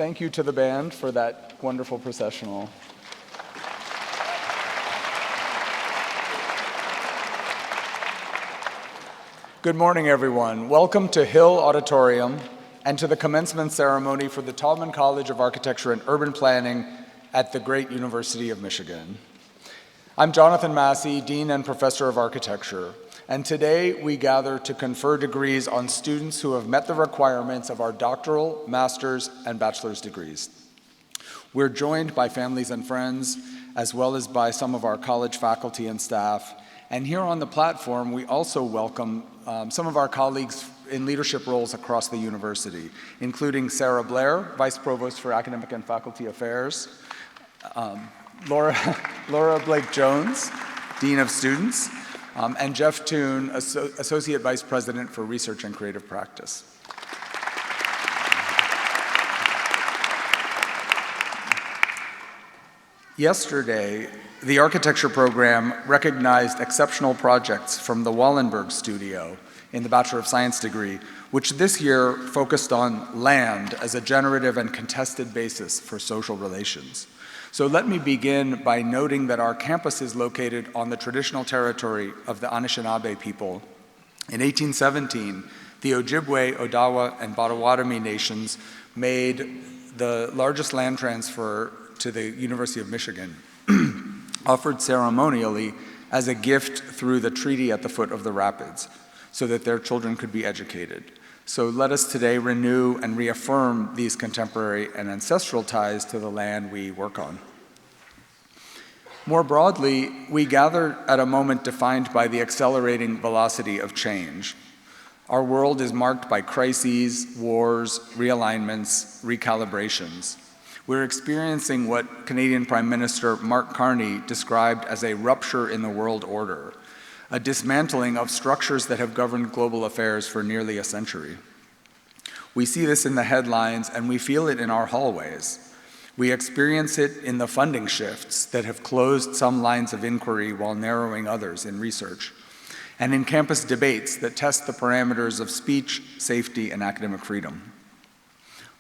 thank you to the band for that wonderful processional. Good morning, everyone. Welcome to Hill Auditorium and to the commencement ceremony for the Taubman College of Architecture and Urban Planning at the great University of Michigan. I'm Jonathan Massey, Dean and Professor of Architecture, and today we gather to confer degrees on students who have met the requirements of our doctoral, master's, and bachelor's degrees. We're joined by families and friends, as well as by some of our college faculty and staff. And here on the platform, we also welcome some of our colleagues in leadership roles across the university, including Sarah Blair, Vice Provost for Academic and Faculty Affairs, Laura Blake-Jones, Dean of Students, and Jeff Toon, Associate Vice President for Research and Creative Practice. Yesterday, the architecture program recognized exceptional projects from the Wallenberg Studio in the Bachelor of Science degree, which this year focused on land as a generative and contested basis for social relations. So let me begin by noting that our campus is located on the traditional territory of the Anishinaabe people. In 1817, the Ojibwe, Odawa, and Potawatomi nations made the largest land transfer to the University of Michigan, offered ceremonially as a gift through the treaty at the foot of the rapids, so that their children could be educated. So let us today renew and reaffirm these contemporary and ancestral ties to the land we work on. More broadly, we gather at a moment defined by the accelerating velocity of change. Our world is marked by crises, wars, realignments, recalibrations. We're experiencing what Canadian Prime Minister Mark Carney described as a rupture in the world order, a dismantling of structures that have governed global affairs for nearly a century. We see this in the headlines and we feel it in our hallways. We experience it in the funding shifts that have closed some lines of inquiry while narrowing others in research, and in campus debates that test the parameters of speech, safety, and academic freedom.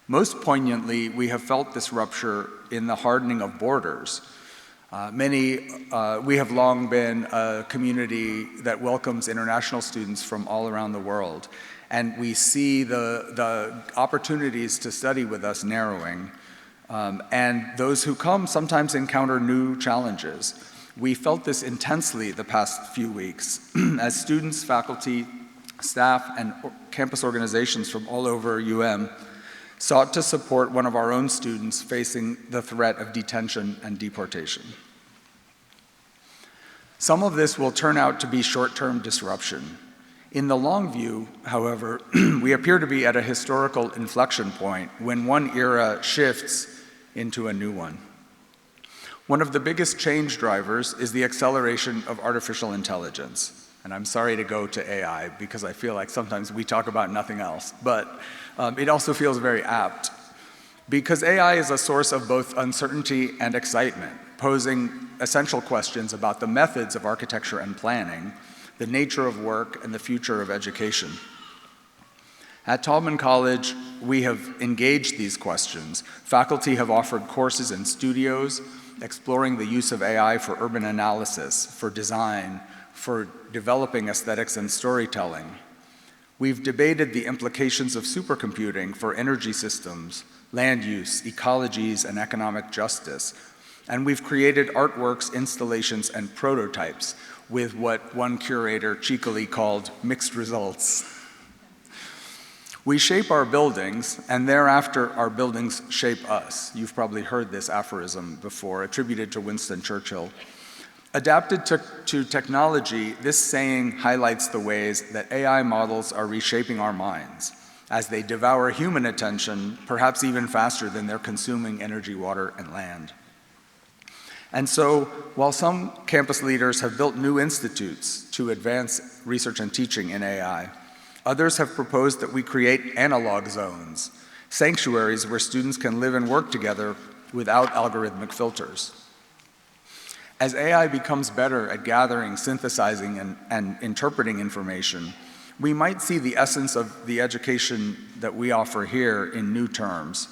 Most poignantly, we have felt this rupture in the hardening of borders. We have long been a community that welcomes international students from all around the world, and we see the opportunities to study with us narrowing, and those who come sometimes encounter new challenges. We felt this intensely the past few weeks as students, faculty, staff, and campus organizations from all over UM sought to support one of our own students facing the threat of detention and deportation. Some of this will turn out to be short-term disruption. In the long view, however, we appear to be at a historical inflection point when one era shifts into a new one. One of the biggest change drivers is the acceleration of artificial intelligence. And I'm sorry to go to AI because I feel like sometimes we talk about nothing else, but it also feels very apt. Because AI is a source of both uncertainty and excitement, posing essential questions about the methods of architecture and planning, the nature of work, and the future of education. At Taubman College, we have engaged these questions. Faculty have offered courses in studios, exploring the use of AI for urban analysis, for design, for developing aesthetics and storytelling. We've debated the implications of supercomputing for energy systems, land use, ecologies, and economic justice. And we've created artworks, installations, and prototypes with what one curator cheekily called mixed results. We shape our buildings, and thereafter our buildings shape us. You've probably heard this aphorism before, attributed to Winston Churchill. Adapted to technology, this saying highlights the ways that AI models are reshaping our minds as they devour human attention, perhaps even faster than they're consuming energy, water, and land. And so, while some campus leaders have built new institutes to advance research and teaching in AI, others have proposed that we create analog zones, sanctuaries where students can live and work together without algorithmic filters. As AI becomes better at gathering, synthesizing, and interpreting information, we might see the essence of the education that we offer here in new terms.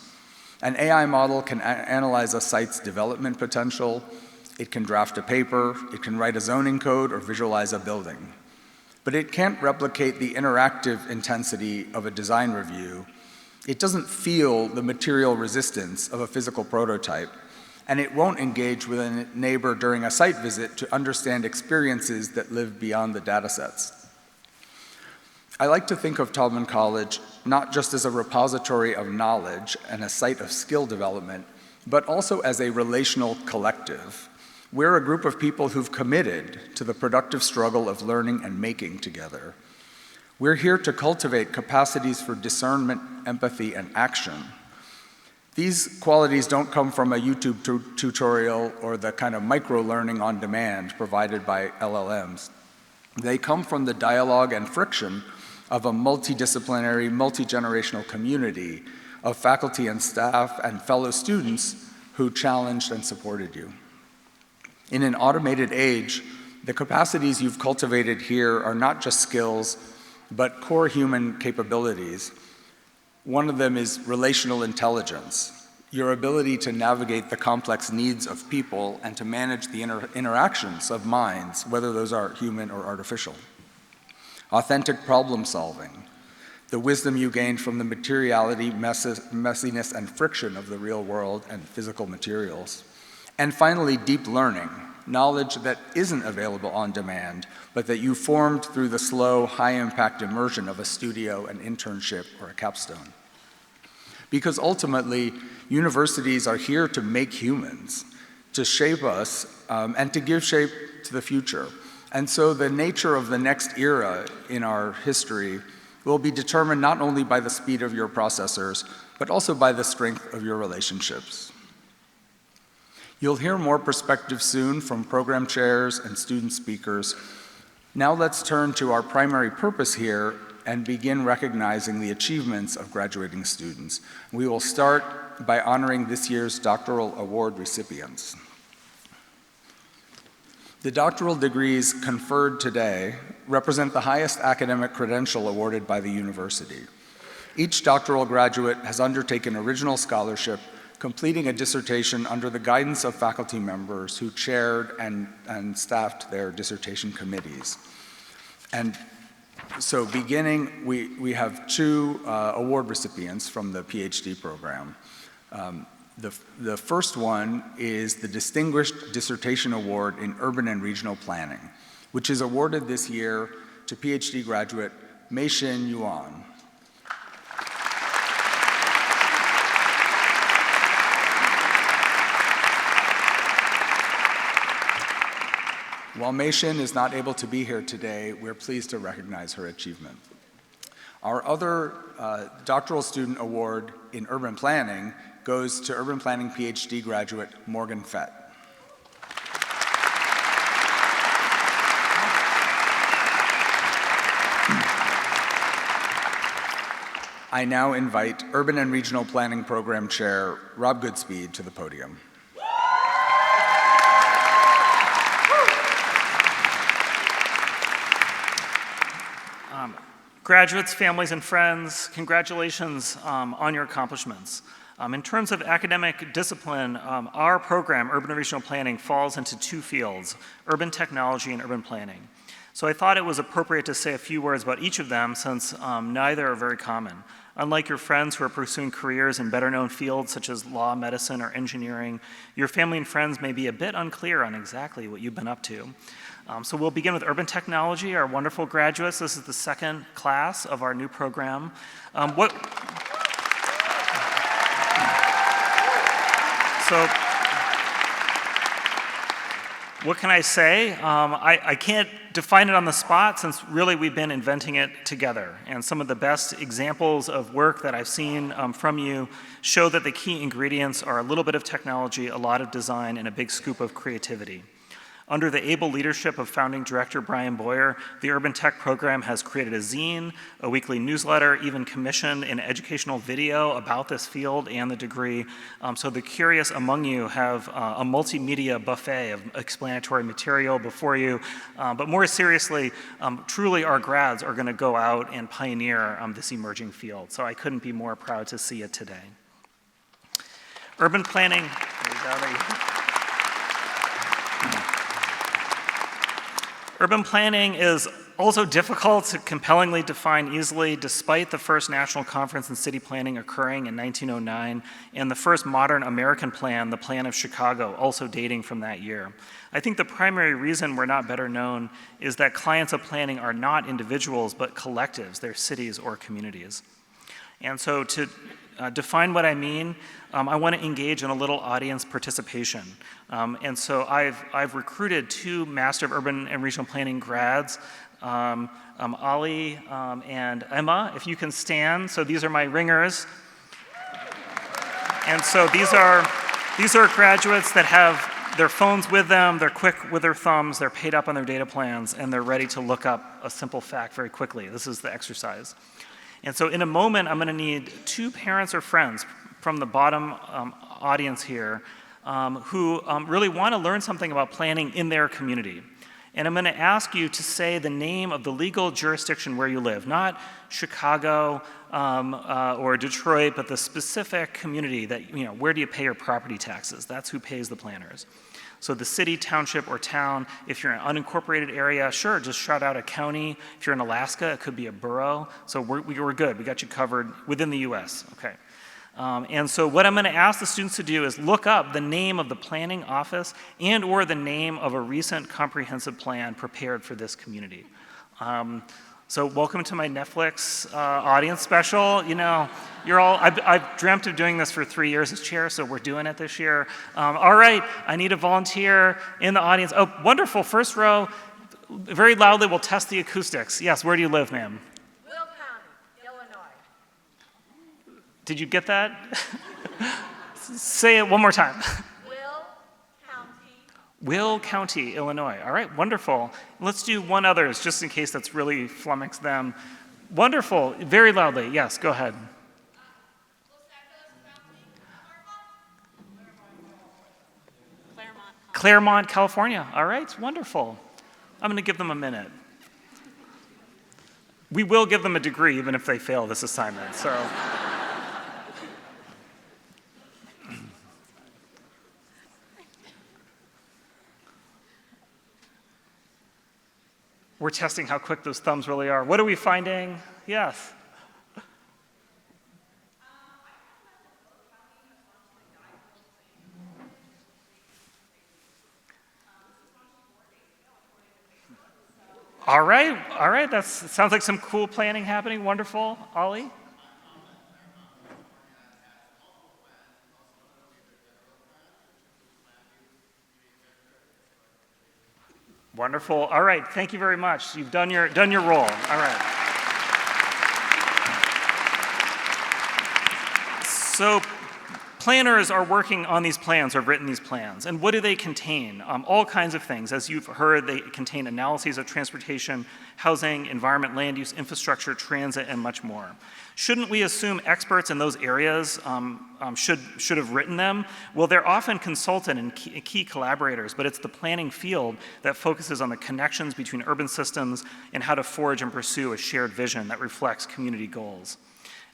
An AI model can analyze a site's development potential, it can draft a paper, it can write a zoning code or visualize a building. But it can't replicate the interactive intensity of a design review. It doesn't feel the material resistance of a physical prototype, and it won't engage with a neighbor during a site visit to understand experiences that live beyond the data sets. I like to think of Taubman College not just as a repository of knowledge and a site of skill development, but also as a relational collective. We're a group of people who've committed to the productive struggle of learning and making together. We're here to cultivate capacities for discernment, empathy, and action. These qualities don't come from a YouTube tutorial or the kind of micro-learning on demand provided by LLMs. They come from the dialogue and friction of a multidisciplinary, multi-generational community of faculty and staff and fellow students who challenged and supported you. In an automated age, the capacities you've cultivated here are not just skills, but core human capabilities. One of them is relational intelligence, your ability to navigate the complex needs of people and to manage the interactions of minds, whether those are human or artificial. Authentic problem solving, the wisdom you gained from the materiality, messiness, and friction of the real world and physical materials. And finally, deep learning, knowledge that isn't available on demand, but that you formed through the slow, high-impact immersion of a studio, an internship, or a capstone. Because ultimately, universities are here to make humans, to shape us, and to give shape to the future. And so the nature of the next era in our history will be determined not only by the speed of your processors, but also by the strength of your relationships. You'll hear more perspectives soon from program chairs and student speakers. Now let's turn to our primary purpose here and begin recognizing the achievements of graduating students. We will start by honoring this year's doctoral award recipients. The doctoral degrees conferred today represent the highest academic credential awarded by the university. Each doctoral graduate has undertaken original scholarship, completing a dissertation under the guidance of faculty members who chaired and staffed their dissertation committees. And so beginning, we have two award recipients from the PhD program. The first one is the Distinguished Dissertation Award in Urban and Regional Planning, which is awarded this year to PhD graduate Meixin Yuan. While Meixin is not able to be here today, we're pleased to recognize her achievement. Our other doctoral student award in urban planning goes to urban planning PhD graduate Morgan Fett. I now invite Urban and Regional Planning Program Chair Rob Goodspeed to the podium. Graduates, families, and friends, congratulations on your accomplishments. In terms of academic discipline, our program, Urban and Regional Planning, falls into two fields, urban technology and urban planning. So I thought it was appropriate to say a few words about each of them since neither are very common. Unlike your friends who are pursuing careers in better-known fields such as law, medicine, or engineering, your family and friends may be a bit unclear on exactly what you've been up to. So we'll begin with urban technology, our wonderful graduates. This is the second class of our new program. What can I say? I can't define it on the spot since really we've been inventing it together. And some of the best examples of work that I've seen from you show that the key ingredients are a little bit of technology, a lot of design, and a big scoop of creativity. Under the able leadership of founding director Brian Boyer, the Urban Tech program has created a zine, a weekly newsletter, even commissioned an educational video about this field and the degree. So the curious among you have a multimedia buffet of explanatory material before you. But more seriously, truly our grads are going to go out and pioneer this emerging field. So I couldn't be more proud to see it today. Urban planning, there you go, there you go. Urban planning is also difficult to compellingly define easily, despite the first national conference in city planning occurring in 1909 and the first modern American plan, the Plan of Chicago, also dating from that year. I think the primary reason we're not better known is that clients of planning are not individuals but collectives, they're cities or communities. And so to define what I mean, I want to engage in a little audience participation. And so I've recruited 2 Master of Urban and Regional Planning grads, Ali and Emma, if you can stand. So these are my ringers. And so these are graduates that have their phones with them, they're quick with their thumbs, they're paid up on their data plans, and they're ready to look up a simple fact very quickly. This is the exercise. And so in a moment, I'm going to need 2 parents or friends from the bottom audience here who really want to learn something about planning in their community. And I'm going to ask you to say the name of the legal jurisdiction where you live, not Chicago or Detroit, but the specific community that, where do you pay your property taxes? That's who pays the planners. So the city, township, or town. If you're in an unincorporated area, sure, just shout out a county. If you're in Alaska, it could be a borough. So we're good. We got you covered within the US. Okay. And so what I'm going to ask the students to do is look up the name of the planning office and or the name of a recent comprehensive plan prepared for this community. So welcome to my Netflix audience special. You're all, I've dreamt of doing this for 3 years as chair, so we're doing it this year. All right, I need a volunteer in the audience. Oh, wonderful, first row. Very loudly, we'll test the acoustics. Yes, where do you live, ma'am? Will County, Illinois. Did you get that? Say it one more time. Will County, Illinois. All right, wonderful. Let's do one others, just in case that's really flummoxed them. Wonderful, very loudly. Yes, go ahead. Claremont, California. All right, wonderful. I'm going to give them a minute. We will give them a degree even if they fail this assignment, so. We're testing how quick those thumbs really are. What are we finding? Yes. All right, that sounds like some cool planning happening. Wonderful. Ollie? Wonderful. All right, thank you very much. You've done your role. All right. So planners are working on these plans or have written these plans. And what do they contain? All kinds of things. As you've heard, they contain analyses of transportation, housing, environment, land use, infrastructure, transit, and much more. Shouldn't we assume experts in those areas should have written them? Well, they're often consultant and key collaborators, but it's the planning field that focuses on the connections between urban systems and how to forge and pursue a shared vision that reflects community goals.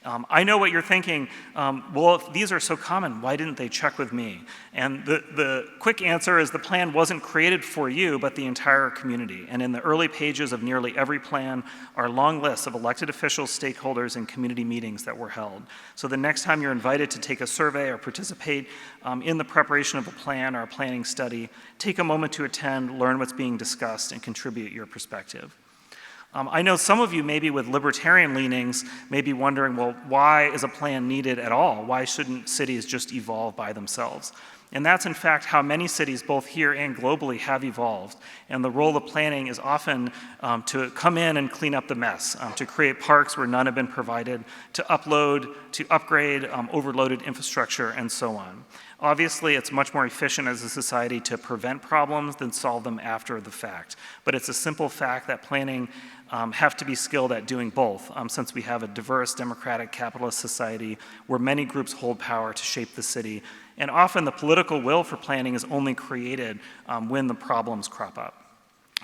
I know what you're thinking, well, if these are so common, why didn't they check with me? And the quick answer is the plan wasn't created for you, but the entire community. And in the early pages of nearly every plan are long lists of elected officials, stakeholders, and community meetings that were held. So the next time you're invited to take a survey or participate in the preparation of a plan or a planning study, take a moment to attend, learn what's being discussed, and contribute your perspective. I know some of you, maybe with libertarian leanings, may be wondering, well, why is a plan needed at all? Why shouldn't cities just evolve by themselves? And that's, in fact, how many cities, both here and globally, have evolved. And the role of planning is often to come in and clean up the mess, to create parks where none have been provided, to upgrade overloaded infrastructure, and so on. Obviously, it's much more efficient as a society to prevent problems than solve them after the fact. But it's a simple fact that planning have to be skilled at doing both, since we have a diverse, democratic, capitalist society where many groups hold power to shape the city. And often the political will for planning is only created when the problems crop up.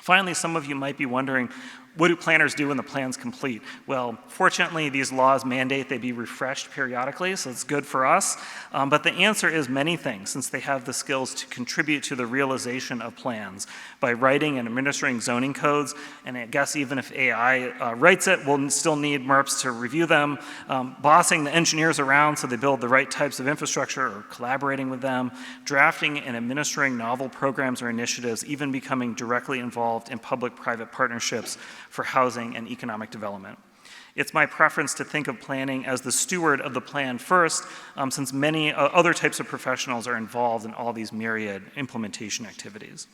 Finally, some of you might be wondering, what do planners do when the plan's complete? Well, fortunately, these laws mandate they be refreshed periodically, so it's good for us. But the answer is many things, since they have the skills to contribute to the realization of plans by writing and administering zoning codes. And I guess even if AI writes it, we'll still need MERPs to review them, bossing the engineers around so they build the right types of infrastructure or collaborating with them, drafting and administering novel programs or initiatives, even becoming directly involved in public-private partnerships for housing and economic development. It's my preference to think of planning as the steward of the plan first, since many other types of professionals are involved in all these myriad implementation activities.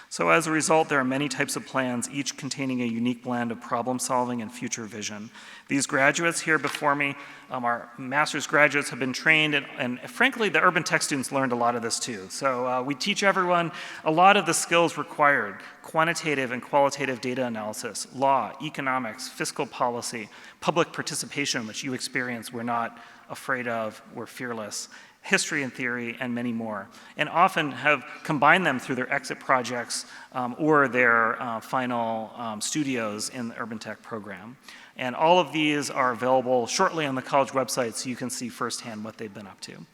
So as a result, there are many types of plans, each containing a unique blend of problem solving and future vision. These graduates here before me, our master's graduates, have been trained, and frankly, the urban tech students learned a lot of this too. So we teach everyone a lot of the skills required: quantitative and qualitative data analysis, law, economics, fiscal policy, public participation, which you experience, we're not afraid of, we're fearless, history and theory, and many more, and often have combined them through their exit projects or their final studios in the Urban Tech program. And all of these are available shortly on the college website so you can see firsthand what they've been up to.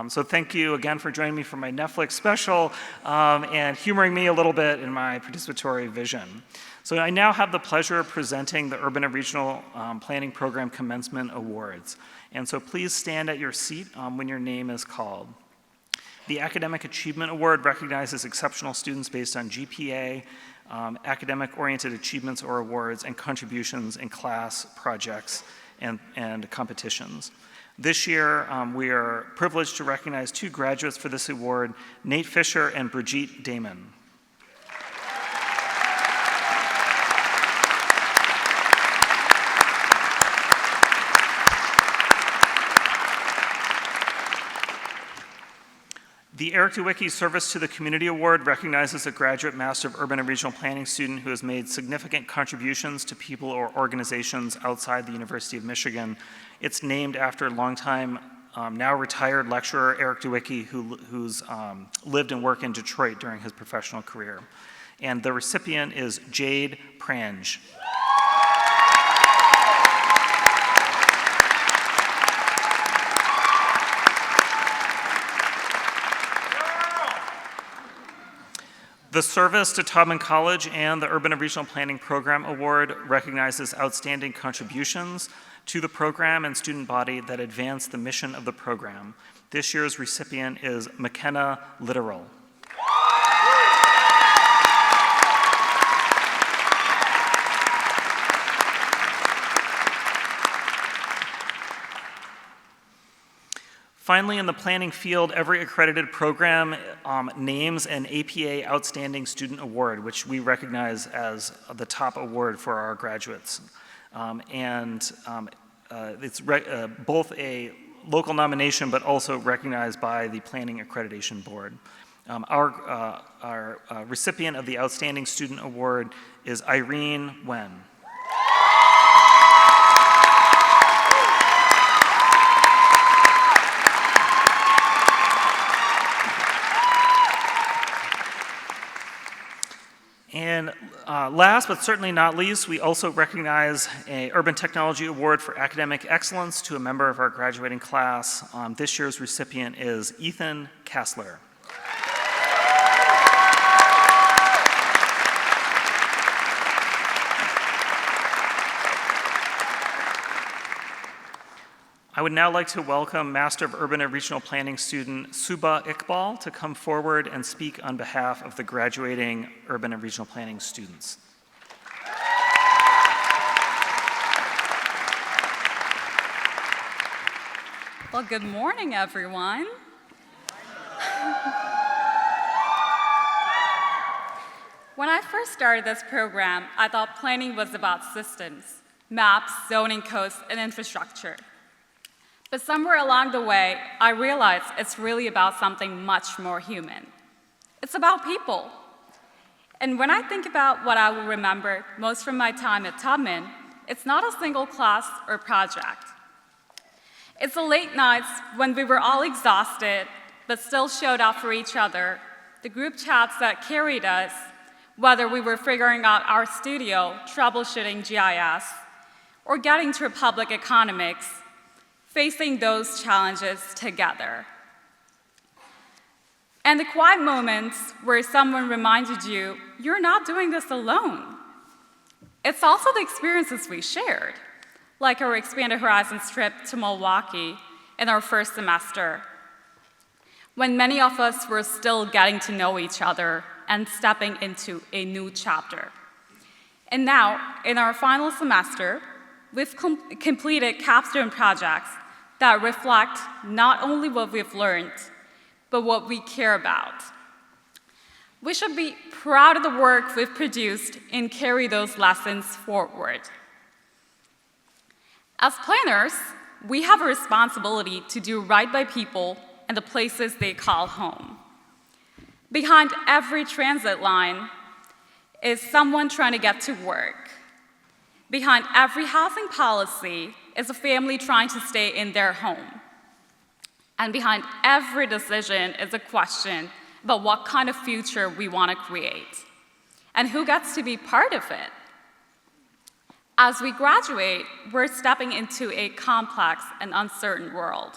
So thank you again for joining me for my Netflix special and humoring me a little bit in my participatory vision. So I now have the pleasure of presenting the Urban and Regional Planning Program Commencement Awards. And so please stand at your seat when your name is called. The Academic Achievement Award recognizes exceptional students based on GPA, academic-oriented achievements or awards, and contributions in class, projects, and competitions. This year, we are privileged to recognize 2 graduates for this award, Nate Fisher and Bridget Damon. The Eric Dueweke Service to the Community Award recognizes a graduate Master of Urban and Regional Planning student who has made significant contributions to people or organizations outside the University of Michigan. It's named after longtime, now retired lecturer Eric Dueweke, who's lived and worked in Detroit during his professional career. And the recipient is Jade Prange. The Service to Taubman College and the Urban and Regional Planning Program Award recognizes outstanding contributions to the program and student body that advance the mission of the program. This year's recipient is Makenna, Litteral. Finally, in the planning field, every accredited program names an APA Outstanding Student Award, which we recognize as the top award for our graduates. It's both a local nomination, but also recognized by the Planning Accreditation Board. Our recipient of the Outstanding Student Award is Irene Nguyen. And last but certainly not least, we also recognize an Urban Technology Award for Academic Excellence to a member of our graduating class. This year's recipient is Ethan Kassler. I would now like to welcome Master of Urban and Regional Planning student Suba Iqbal to come forward and speak on behalf of the graduating Urban and Regional Planning students. Well, good morning, everyone. When I first started this program, I thought planning was about systems, maps, zoning codes, and infrastructure. But somewhere along the way, I realized it's really about something much more human. It's about people. And when I think about what I will remember most from my time at Taubman, it's not a single class or project. It's the late nights when we were all exhausted, but still showed up for each other, the group chats that carried us, whether we were figuring out our studio, troubleshooting GIS, or getting through public economics, facing those challenges together. And the quiet moments where someone reminded you, you're not doing this alone. It's also the experiences we shared, like our Expanded Horizons trip to Milwaukee in our first semester, when many of us were still getting to know each other and stepping into a new chapter. And now, in our final semester, we've completed capstone projects that reflect not only what we've learned, but what we care about. We should be proud of the work we've produced and carry those lessons forward. As planners, we have a responsibility to do right by people and the places they call home. Behind every transit line is someone trying to get to work. Behind every housing policy is a family trying to stay in their home. And behind every decision is a question about what kind of future we want to create and who gets to be part of it. As we graduate, we're stepping into a complex and uncertain world.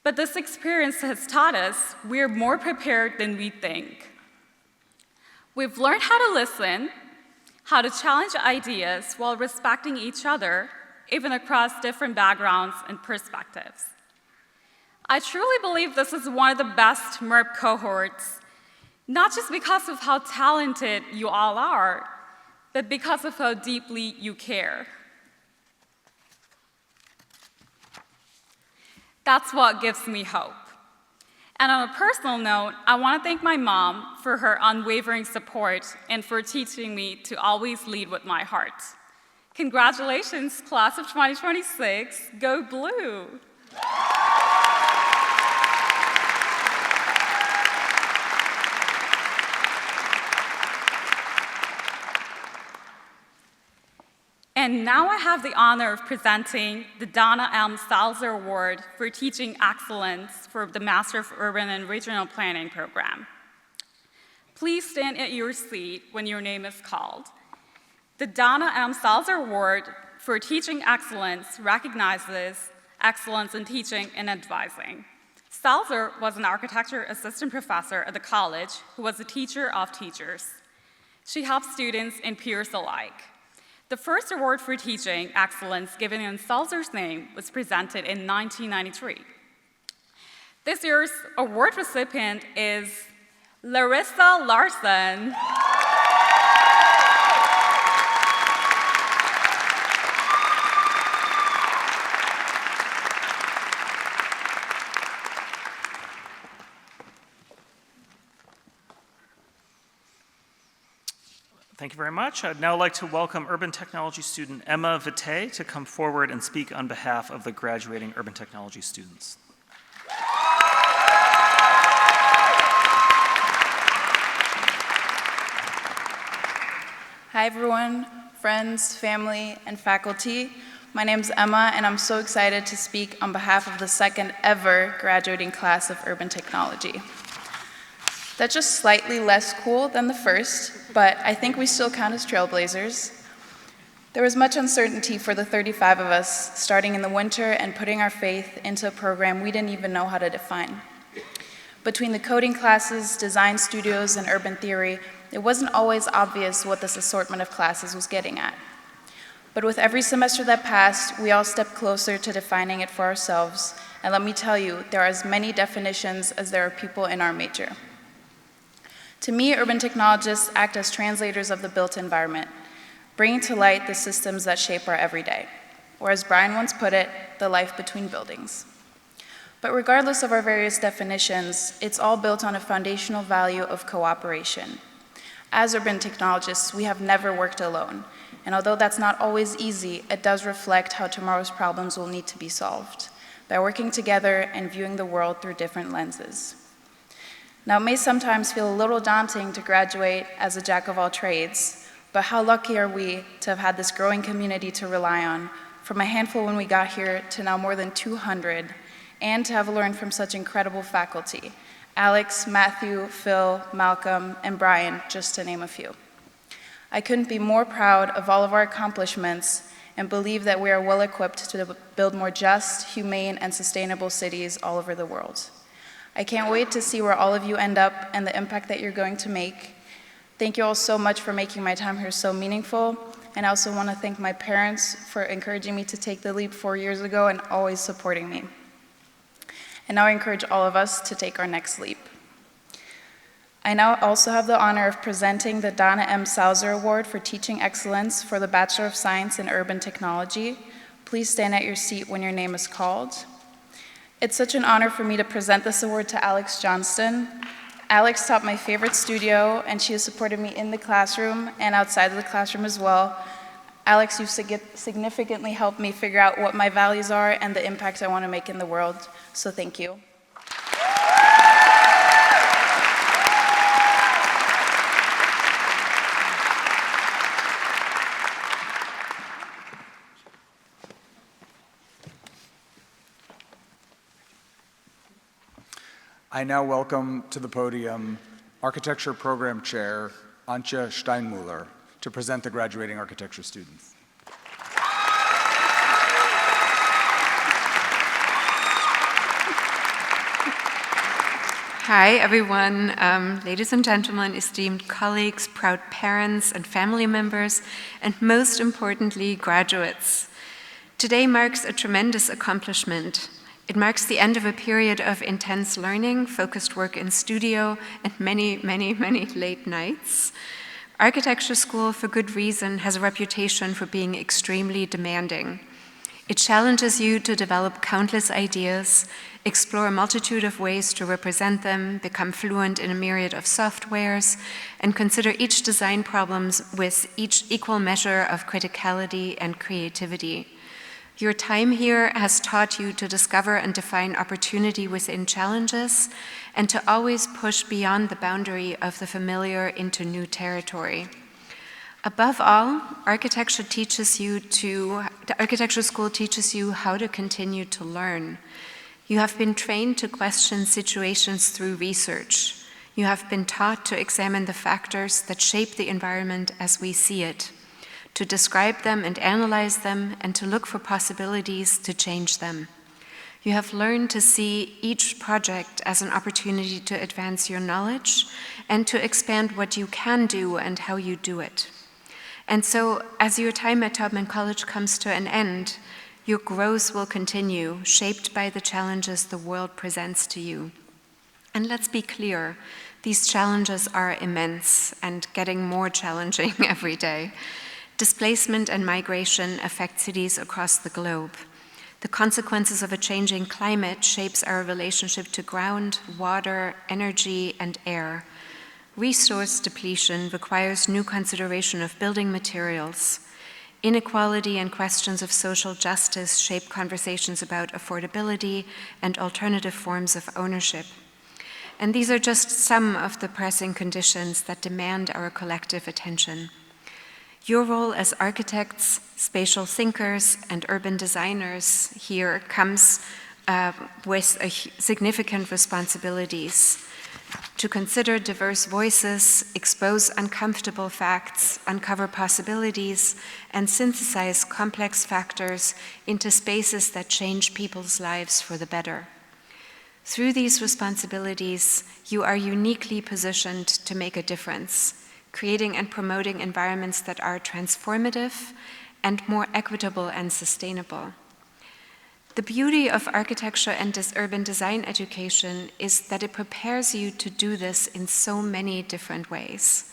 But this experience has taught us we're more prepared than we think. We've learned how to listen, how to challenge ideas while respecting each other, even across different backgrounds and perspectives. I truly believe this is one of the best MERP cohorts, not just because of how talented you all are, but because of how deeply you care. That's what gives me hope. And on a personal note, I want to thank my mom for her unwavering support and for teaching me to always lead with my heart. Congratulations, class of 2026, go blue! And now I have the honor of presenting the Donna M. Salzer Award for Teaching Excellence for the Master of Urban and Regional Planning program. Please stand at your seat when your name is called. The Donna M. Salzer Award for Teaching Excellence recognizes excellence in teaching and advising. Salzer was an architecture assistant professor at the college who was a teacher of teachers. She helped students and peers alike. The first award for teaching excellence given in Salzer's name was presented in 1993. This year's award recipient is Larissa Larson. Thank you very much. I'd now like to welcome urban technology student Emma Vite to come forward and speak on behalf of the graduating urban technology students. Hi everyone, friends, family, and faculty. My name is Emma, and I'm so excited to speak on behalf of the second ever graduating class of urban technology. That's just slightly less cool than the first, but I think we still count as trailblazers. There was much uncertainty for the 35 of us starting in the winter and putting our faith into a program we didn't even know how to define. Between the coding classes, design studios, and urban theory, it wasn't always obvious what this assortment of classes was getting at. But with every semester that passed, we all stepped closer to defining it for ourselves, and let me tell you, there are as many definitions as there are people in our major. To me, urban technologists act as translators of the built environment, bringing to light the systems that shape our everyday, or as Brian once put it, the life between buildings. But regardless of our various definitions, it's all built on a foundational value of cooperation. As urban technologists, we have never worked alone, and although that's not always easy, it does reflect how tomorrow's problems will need to be solved, by working together and viewing the world through different lenses. Now, it may sometimes feel a little daunting to graduate as a jack of all trades, but how lucky are we to have had this growing community to rely on, from a handful when we got here to now more than 200, and to have learned from such incredible faculty: Alex, Matthew, Phil, Malcolm, and Brian, just to name a few. I couldn't be more proud of all of our accomplishments and believe that we are well equipped to build more just, humane, and sustainable cities all over the world. I can't wait to see where all of you end up and the impact that you're going to make. Thank you all so much for making my time here so meaningful, and I also want to thank my parents for encouraging me to take the leap 4 years ago and always supporting me. And now I encourage all of us to take our next leap. I now also have the honor of presenting the Donna M. Sauser Award for Teaching Excellence for the Bachelor of Science in Urban Technology. Please stand at your seat when your name is called. It's such an honor for me to present this award to Alex Johnston. Alex taught my favorite studio, and she has supported me in the classroom and outside of the classroom as well. Alex, you've significantly helped me figure out what my values are and the impact I want to make in the world, so thank you. I now welcome to the podium Architecture Program Chair Antje Steinmuller to present the graduating architecture students. Hi, everyone, ladies and gentlemen, esteemed colleagues, proud parents and family members, and most importantly, graduates. Today marks a tremendous accomplishment. It marks the end of a period of intense learning, focused work in studio, and many, many, many late nights. Architecture school, for good reason, has a reputation for being extremely demanding. It challenges you to develop countless ideas, explore a multitude of ways to represent them, become fluent in a myriad of softwares, and consider each design problem with each equal measure of criticality and creativity. Your time here has taught you to discover and define opportunity within challenges and to always push beyond the boundary of the familiar into new territory. Above all, architecture school teaches you how to continue to learn. You have been trained to question situations through research. You have been taught to examine the factors that shape the environment as we see it, to describe them and analyze them, and to look for possibilities to change them. You have learned to see each project as an opportunity to advance your knowledge and to expand what you can do and how you do it. And so, as your time at Taubman College comes to an end, your growth will continue, shaped by the challenges the world presents to you. And let's be clear, these challenges are immense and getting more challenging every day. Displacement and migration affect cities across the globe. The consequences of a changing climate shapes our relationship to ground, water, energy, and air. Resource depletion requires new consideration of building materials. Inequality and questions of social justice shape conversations about affordability and alternative forms of ownership. And these are just some of the pressing conditions that demand our collective attention. Your role as architects, spatial thinkers, and urban designers here comes with significant responsibilities to consider diverse voices, expose uncomfortable facts, uncover possibilities, and synthesize complex factors into spaces that change people's lives for the better. Through these responsibilities, you are uniquely positioned to make a difference, creating and promoting environments that are transformative and more equitable and sustainable. The beauty of architecture and urban design education is that it prepares you to do this in so many different ways.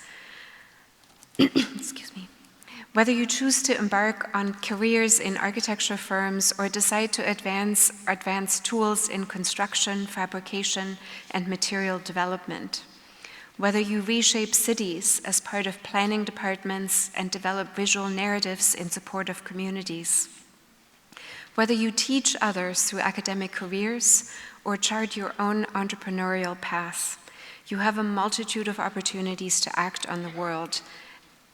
Excuse me. Whether you choose to embark on careers in architecture firms or decide to advance tools in construction, fabrication, and material development. Whether you reshape cities as part of planning departments and develop visual narratives in support of communities. Whether you teach others through academic careers or chart your own entrepreneurial path, you have a multitude of opportunities to act on the world,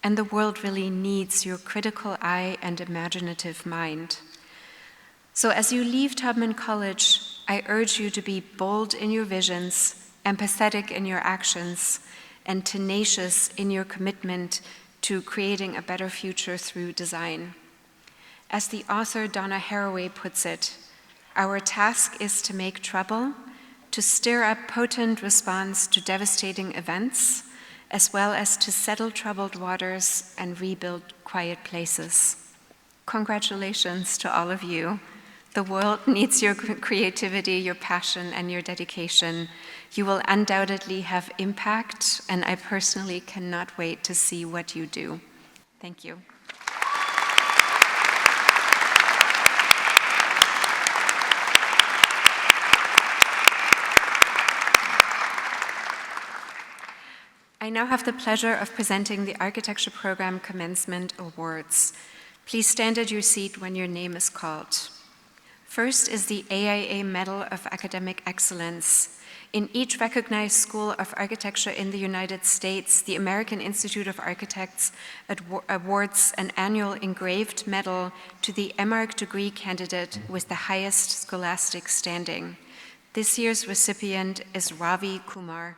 and the world really needs your critical eye and imaginative mind. So as you leave Taubman College, I urge you to be bold in your visions, empathetic in your actions, and tenacious in your commitment to creating a better future through design. As the author Donna Haraway puts it, our task is to make trouble, to stir up potent response to devastating events, as well as to settle troubled waters and rebuild quiet places. Congratulations to all of you. The world needs your creativity, your passion, and your dedication. You will undoubtedly have impact, and I personally cannot wait to see what you do. Thank you. I now have the pleasure of presenting the Architecture Program Commencement Awards. Please stand at your seat when your name is called. First is the AIA Medal of Academic Excellence. In each recognized school of architecture in the United States, the American Institute of Architects awards an annual engraved medal to the MArch degree candidate with the highest scholastic standing. This year's recipient is Ravi Kumar.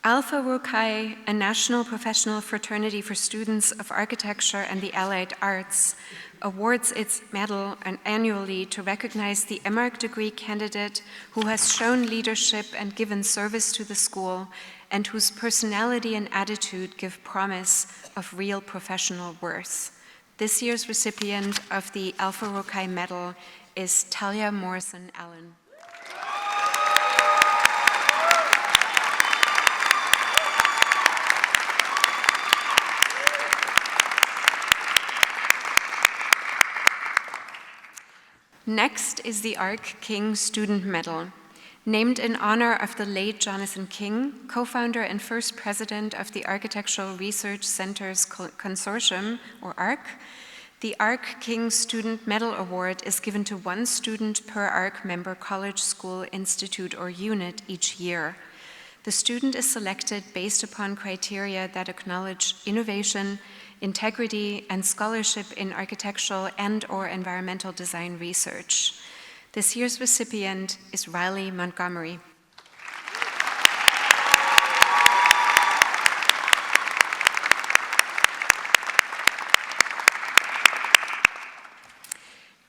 Alpha Rho Chi, a national professional fraternity for students of architecture and the allied arts, awards its medal annually to recognize the MArch degree candidate who has shown leadership and given service to the school and whose personality and attitude give promise of real professional worth. This year's recipient of the Alpha Rho Chi medal is Talia Morrison Allen. Next is the Arch King Student Medal. Named in honor of the late Jonathan King, co-founder and first president of the Architectural Research Centers Consortium, or ARC, the Arch King Student Medal Award is given to one student per ARC member college, school, institute, or unit each year. The student is selected based upon criteria that acknowledge innovation, integrity, and scholarship in architectural and/or environmental design research. This year's recipient is Riley Montgomery.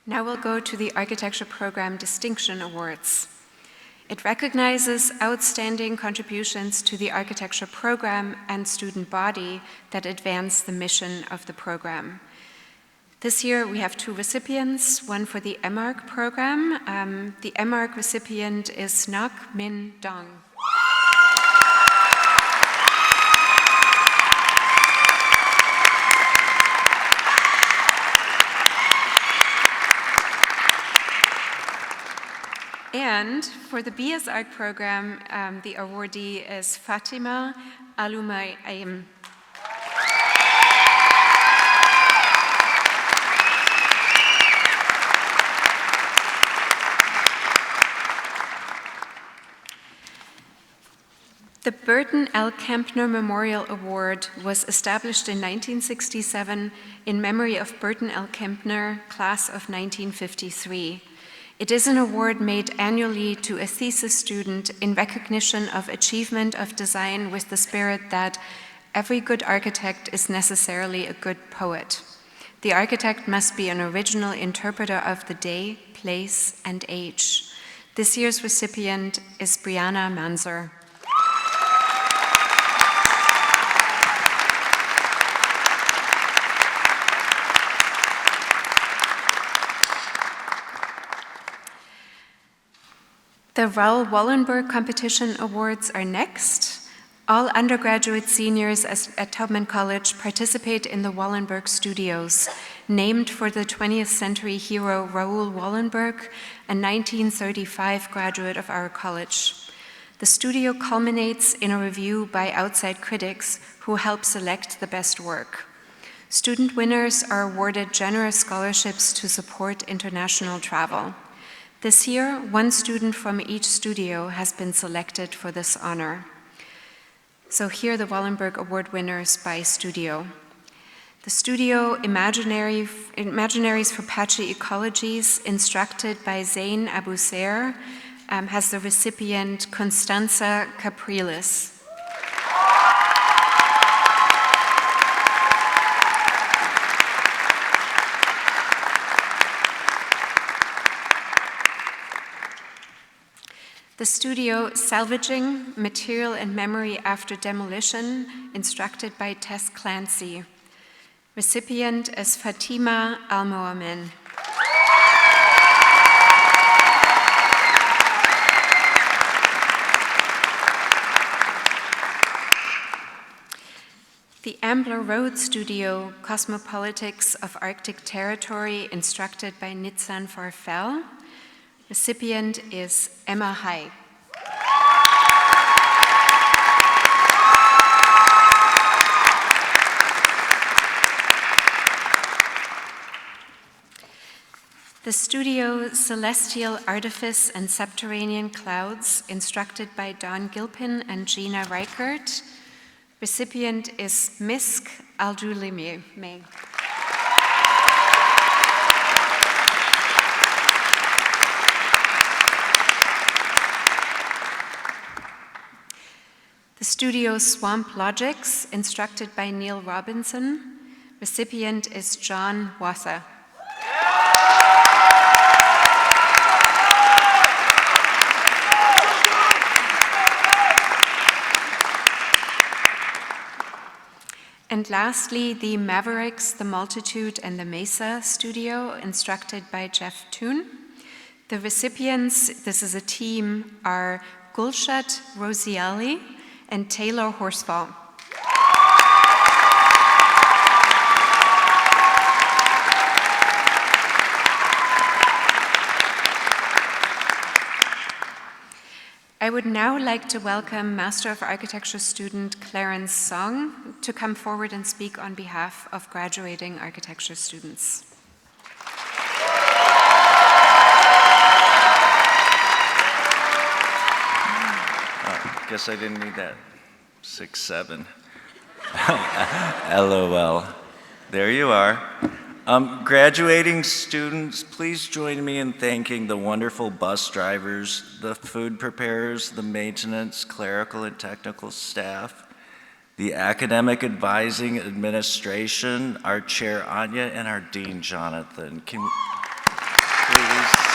Now we'll go to the Architecture Program Distinction Awards. It recognizes outstanding contributions to the architecture program and student body that advance the mission of the program. This year we have two recipients, one for the MArch program. The MArch recipient is Nak Min Dong. And for the BS-Arch program, the awardee is Fatima Alumai Ayim. The Burton L. Kempner Memorial Award was established in 1967 in memory of Burton L. Kempner, class of 1953. It is an award made annually to a thesis student in recognition of achievement of design with the spirit that every good architect is necessarily a good poet. The architect must be an original interpreter of the day, place, and age. This year's recipient is Brianna Manzer. The Raoul Wallenberg Competition Awards are next. All undergraduate seniors at Taubman College participate in the Wallenberg Studios, named for the 20th century hero Raoul Wallenberg, a 1935 graduate of our college. The studio culminates in a review by outside critics who help select the best work. Student winners are awarded generous scholarships to support international travel. This year, one student from each studio has been selected for this honor. So here are the Wallenberg Award winners by studio. The studio Imaginaries for Patchy Ecologies, instructed by Zain Abu Sair, has the recipient Constanza Capriles. The studio Salvaging Material and Memory After Demolition, instructed by Tess Clancy. Recipient is Fatima Al-Moamin. The Ambler Road Studio Cosmopolitics of Arctic Territory, instructed by Nitzan Farfel. Recipient is Emma Hai. The studio Celestial Artifice and Subterranean Clouds, instructed by Don Gilpin and Gina Reichert. Recipient is Misk Aldulime. The studio Swamp Logics, instructed by Neil Robinson. Recipient is John Wassa. And lastly, the Mavericks, the Multitude, and the Mesa studio, instructed by Jeff Toon. The recipients, this is a team, are Gulshat Rosiali and Taylor Horsfall. I would now like to welcome Master of Architecture student Clarence Song to come forward and speak on behalf of graduating architecture students. Guess I didn't need that. 6'7". LOL. There you are. Graduating students, please join me in thanking the wonderful bus drivers, the food preparers, the maintenance, clerical, and technical staff, the academic advising administration, our chair Anya, and our dean Jonathan. Can we please?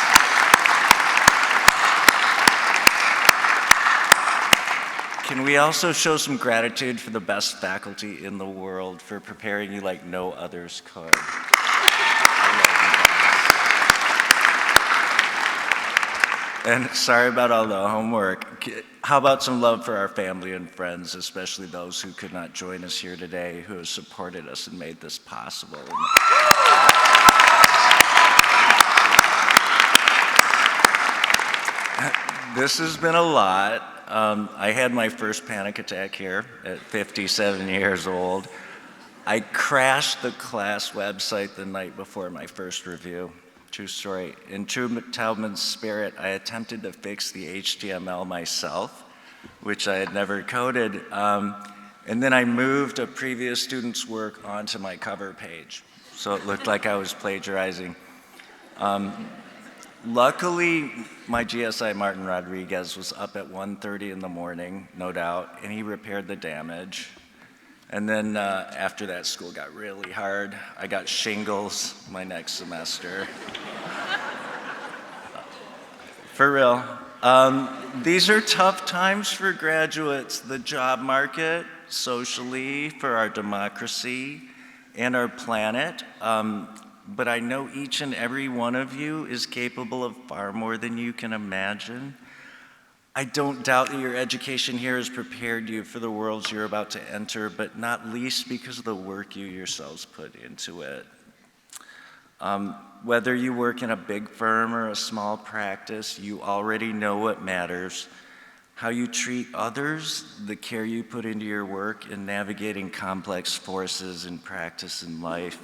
Can we also show some gratitude for the best faculty in the world for preparing you like no others could? And sorry about all the homework. How about some love for our family and friends, especially those who could not join us here today, who have supported us and made this possible. This has been a lot. I had my first panic attack here at 57 years old. I crashed the class website the night before my first review. True story. In true Taubman's spirit, I attempted to fix the HTML myself, which I had never coded. And then I moved a previous student's work onto my cover page, so it looked like I was plagiarizing. Luckily, my GSI, Martin Rodriguez, was up at 1:30 in the morning, no doubt, and he repaired the damage. And then after that, school got really hard. I got shingles my next semester. For real. These are tough times for graduates, the job market, socially, for our democracy, and our planet. But I know each and every one of you is capable of far more than you can imagine. I don't doubt that your education here has prepared you for the worlds you're about to enter, but not least because of the work you yourselves put into it. Whether you work in a big firm or a small practice, you already know what matters. How you treat others, the care you put into your work in navigating complex forces in practice and life.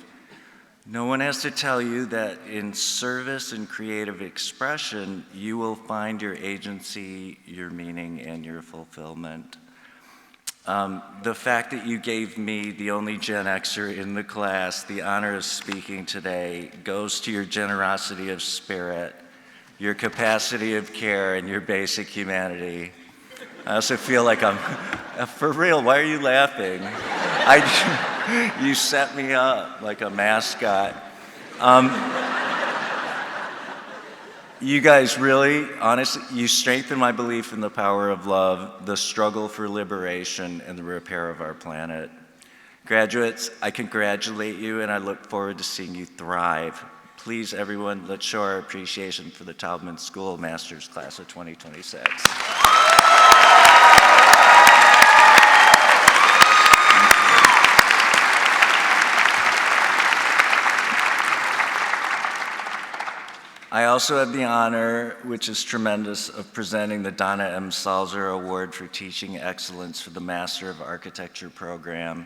No one has to tell you that in service and creative expression, you will find your agency, your meaning, and your fulfillment. The fact that you gave me, the only Gen Xer in the class, the honor of speaking today goes to your generosity of spirit, your capacity of care, and your basic humanity. I also feel like I'm, for real, why are you laughing? You set me up like a mascot. You guys really, honestly, you strengthen my belief in the power of love, the struggle for liberation, and the repair of our planet. Graduates, I congratulate you and I look forward to seeing you thrive. Please, everyone, let's show our appreciation for the Taubman School Master's Class of 2026. I also have the honor, which is tremendous, of presenting the Donna M. Salzer Award for Teaching Excellence for the Master of Architecture program.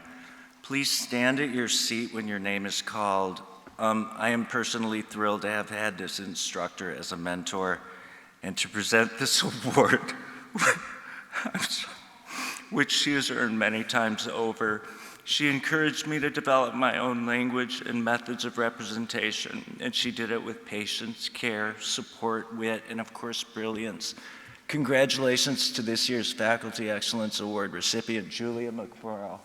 Please stand at your seat when your name is called. I am personally thrilled to have had this instructor as a mentor and to present this award, which she has earned many times over. She encouraged me to develop my own language and methods of representation, and she did it with patience, care, support, wit, and of course, brilliance. Congratulations to this year's Faculty Excellence Award recipient, Julia McFarrell.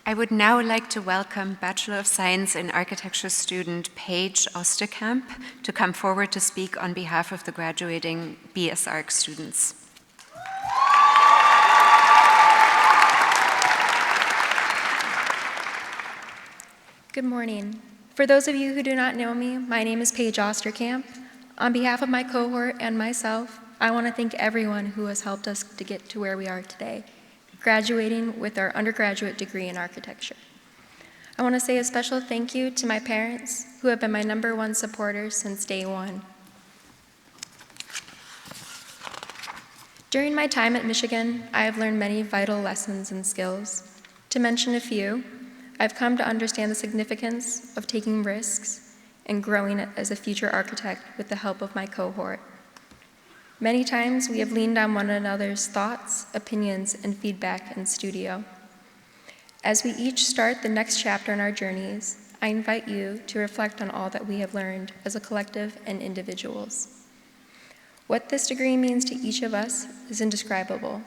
I would now like to welcome Bachelor of Science in Architecture student Paige Osterkamp to come forward to speak on behalf of the graduating BS Arch students. Good morning. For those of you who do not know me, my name is Paige Osterkamp. On behalf of my cohort and myself, I want to thank everyone who has helped us to get to where we are today, graduating with our undergraduate degree in architecture. I want to say a special thank you to my parents, who have been my #1 supporters since day one. During my time at Michigan, I have learned many vital lessons and skills. To mention a few, I've come to understand the significance of taking risks and growing as a future architect with the help of my cohort. Many times we have leaned on one another's thoughts, opinions, and feedback in studio. As we each start the next chapter in our journeys, I invite you to reflect on all that we have learned as a collective and individuals. What this degree means to each of us is indescribable,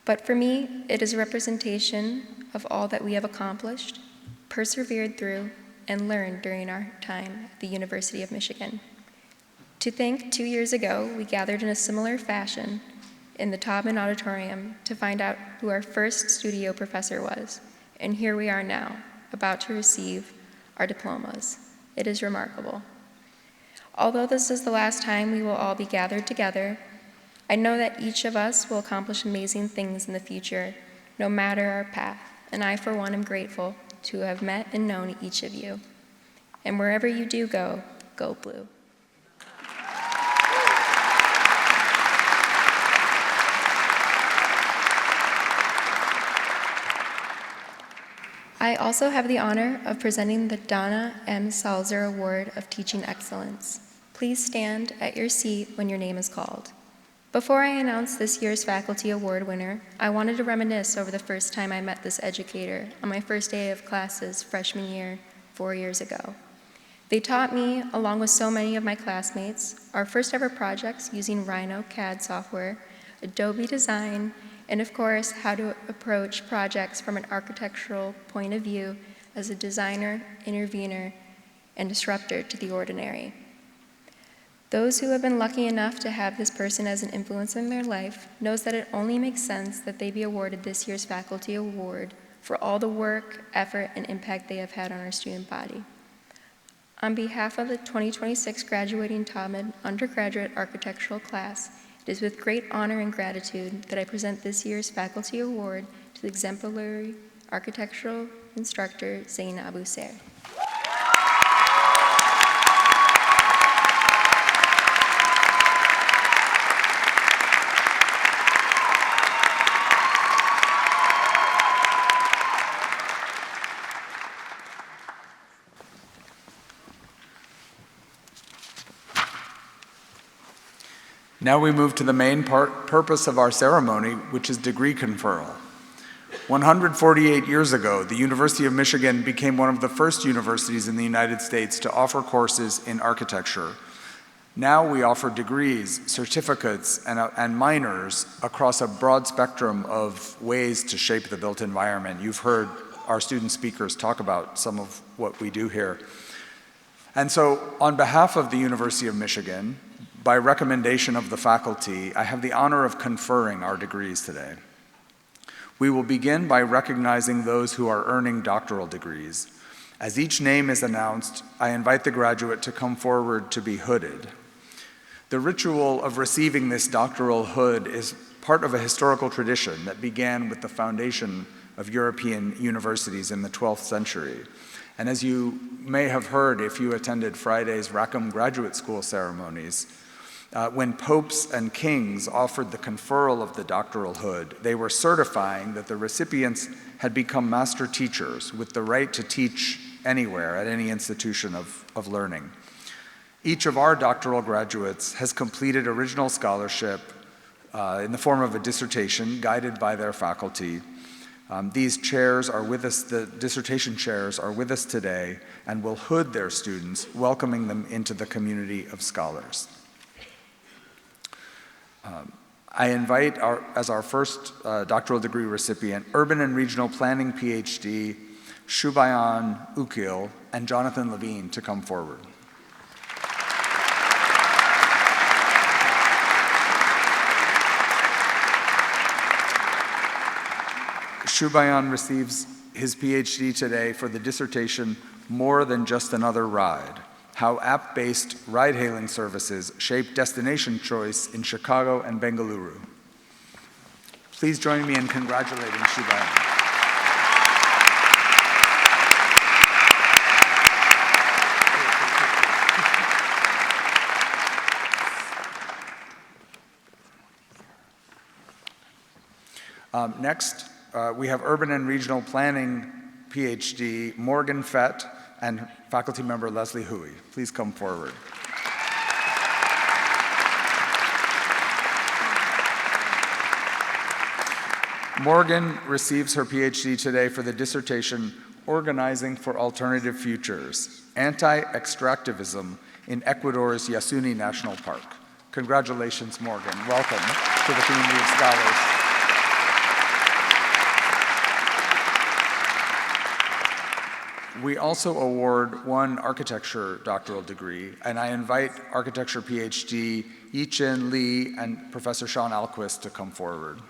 but for me, it is a representation of all that we have accomplished, persevered through, and learned during our time at the University of Michigan. To think 2 years ago, we gathered in a similar fashion in the Taubman Auditorium to find out who our first studio professor was. And here we are now, about to receive our diplomas. It is remarkable. Although this is the last time we will all be gathered together, I know that each of us will accomplish amazing things in the future, no matter our path. And I, for one, am grateful to have met and known each of you. And wherever you do go, go blue. I also have the honor of presenting the Donna M. Salzer Award of Teaching Excellence. Please stand at your seat when your name is called. Before I announce this year's Faculty Award winner, I wanted to reminisce over the first time I met this educator on my first day of classes freshman year 4 years ago. They taught me, along with so many of my classmates, our first ever projects using Rhino CAD software, Adobe Design, and of course, how to approach projects from an architectural point of view as a designer, intervener, and disruptor to the ordinary. Those who have been lucky enough to have this person as an influence in their life knows that it only makes sense that they be awarded this year's Faculty Award for all the work, effort, and impact they have had on our student body. On behalf of the 2026 graduating Taubman undergraduate architectural class, it is with great honor and gratitude that I present this year's Faculty Award to the exemplary architectural instructor, Zain Abu Sair. Now we move to the main purpose of our ceremony, which is degree conferral. 148 years ago, the University of Michigan became one of the first universities in the United States to offer courses in architecture. Now we offer degrees, certificates, and minors across a broad spectrum of ways to shape the built environment. You've heard our student speakers talk about some of what we do here. And so, on behalf of the University of Michigan, by recommendation of the faculty, I have the honor of conferring our degrees today. We will begin by recognizing those who are earning doctoral degrees. As each name is announced, I invite the graduate to come forward to be hooded. The ritual of receiving this doctoral hood is part of a historical tradition that began with the foundation of European universities in the 12th century. And as you may have heard if you attended Friday's Rackham Graduate School ceremonies, when popes and kings offered the conferral of the doctoral hood, they were certifying that the recipients had become master teachers with the right to teach anywhere at any institution of learning. Each of our doctoral graduates has completed original scholarship in the form of a dissertation guided by their faculty. These chairs are with us, the dissertation chairs are with us today and will hood their students, welcoming them into the community of scholars. I invite, as our first doctoral degree recipient, Urban and Regional Planning PhD, Shubayan Ukil and Jonathan Levine to come forward. Shubayan receives his PhD today for the dissertation, More Than Just Another Ride: How App-Based Ride-Hailing Services Shape Destination Choice in Chicago and Bengaluru. Please join me in congratulating Shubayan. Next, we have Urban and Regional Planning PhD, Morgan Fett, and faculty member Leslie Huey. Please come forward. Morgan receives her PhD today for the dissertation, Organizing for Alternative Futures: Anti-Extractivism in Ecuador's Yasuni National Park. Congratulations, Morgan. Welcome to the community of scholars. We also award one architecture doctoral degree, and I invite architecture PhD Yi-Chin Lee and Professor Sean Alquist to come forward.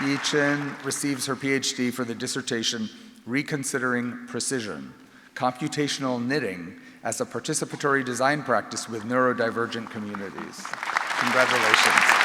Yi-Chin receives her PhD for the dissertation Reconsidering Precision: Computational Knitting as a Participatory Design Practice with Neurodivergent Communities. Congratulations.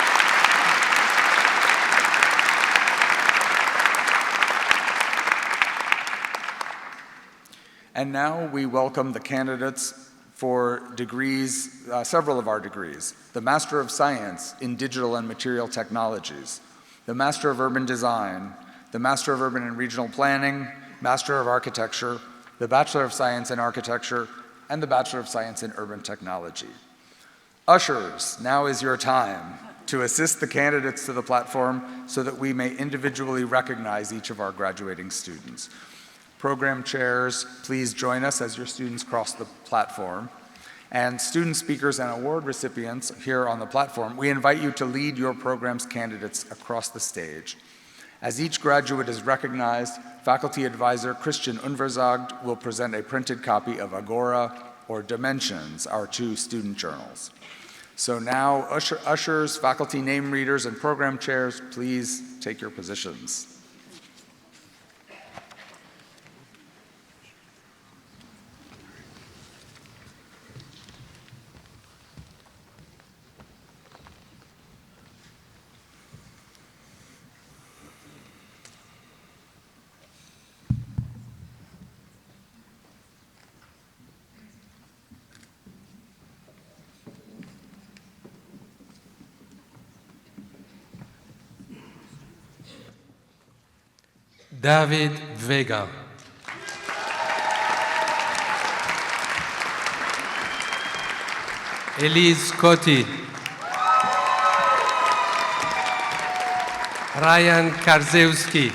And now we welcome the candidates for degrees, several of our degrees: the Master of Science in Digital and Material Technologies, the Master of Urban Design, the Master of Urban and Regional Planning, Master of Architecture, the Bachelor of Science in Architecture, and the Bachelor of Science in Urban Technology. Ushers, now is your time to assist the candidates to the platform so that we may individually recognize each of our graduating students. Program chairs, please join us as your students cross the platform. And student speakers and award recipients here on the platform, we invite you to lead your program's candidates across the stage. As each graduate is recognized, faculty advisor Christian Unverzagt will present a printed copy of Agora or Dimensions, our two student journals. So now, ushers, faculty name readers, and program chairs, please take your positions. David Vega. Elise Coty, Ryan Karzewski,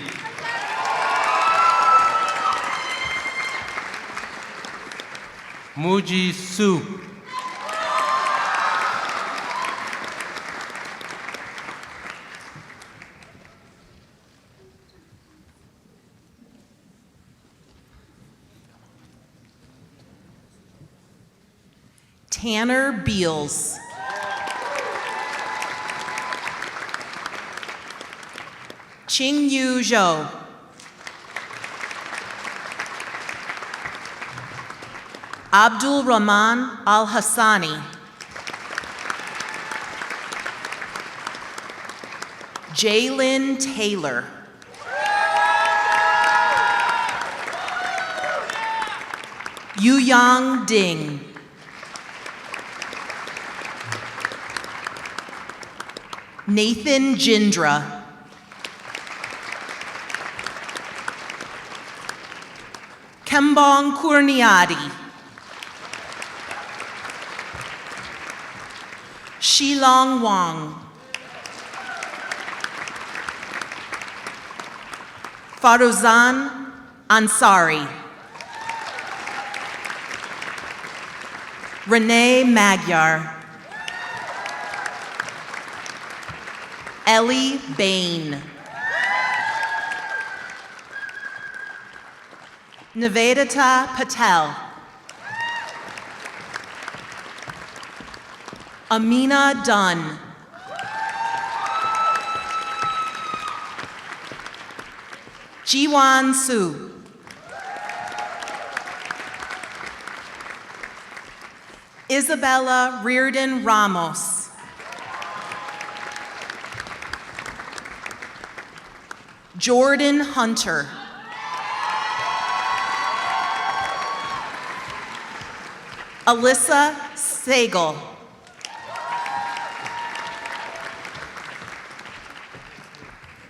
Muji Su, Tanner Beals, Qing Yu Zhou, Abdul Rahman Al Hassani, Jaylin Taylor, Yuyang Ding, Nathan Jindra, Kembong Kurniadi, Shilong Wang, Faruzan Ansari, Renee Magyar, Ellie Bain, Nivedita Patel, Amina Dunn, Jiwan Su, Isabella Reardon Ramos, Jordan Hunter, Alyssa Sagal,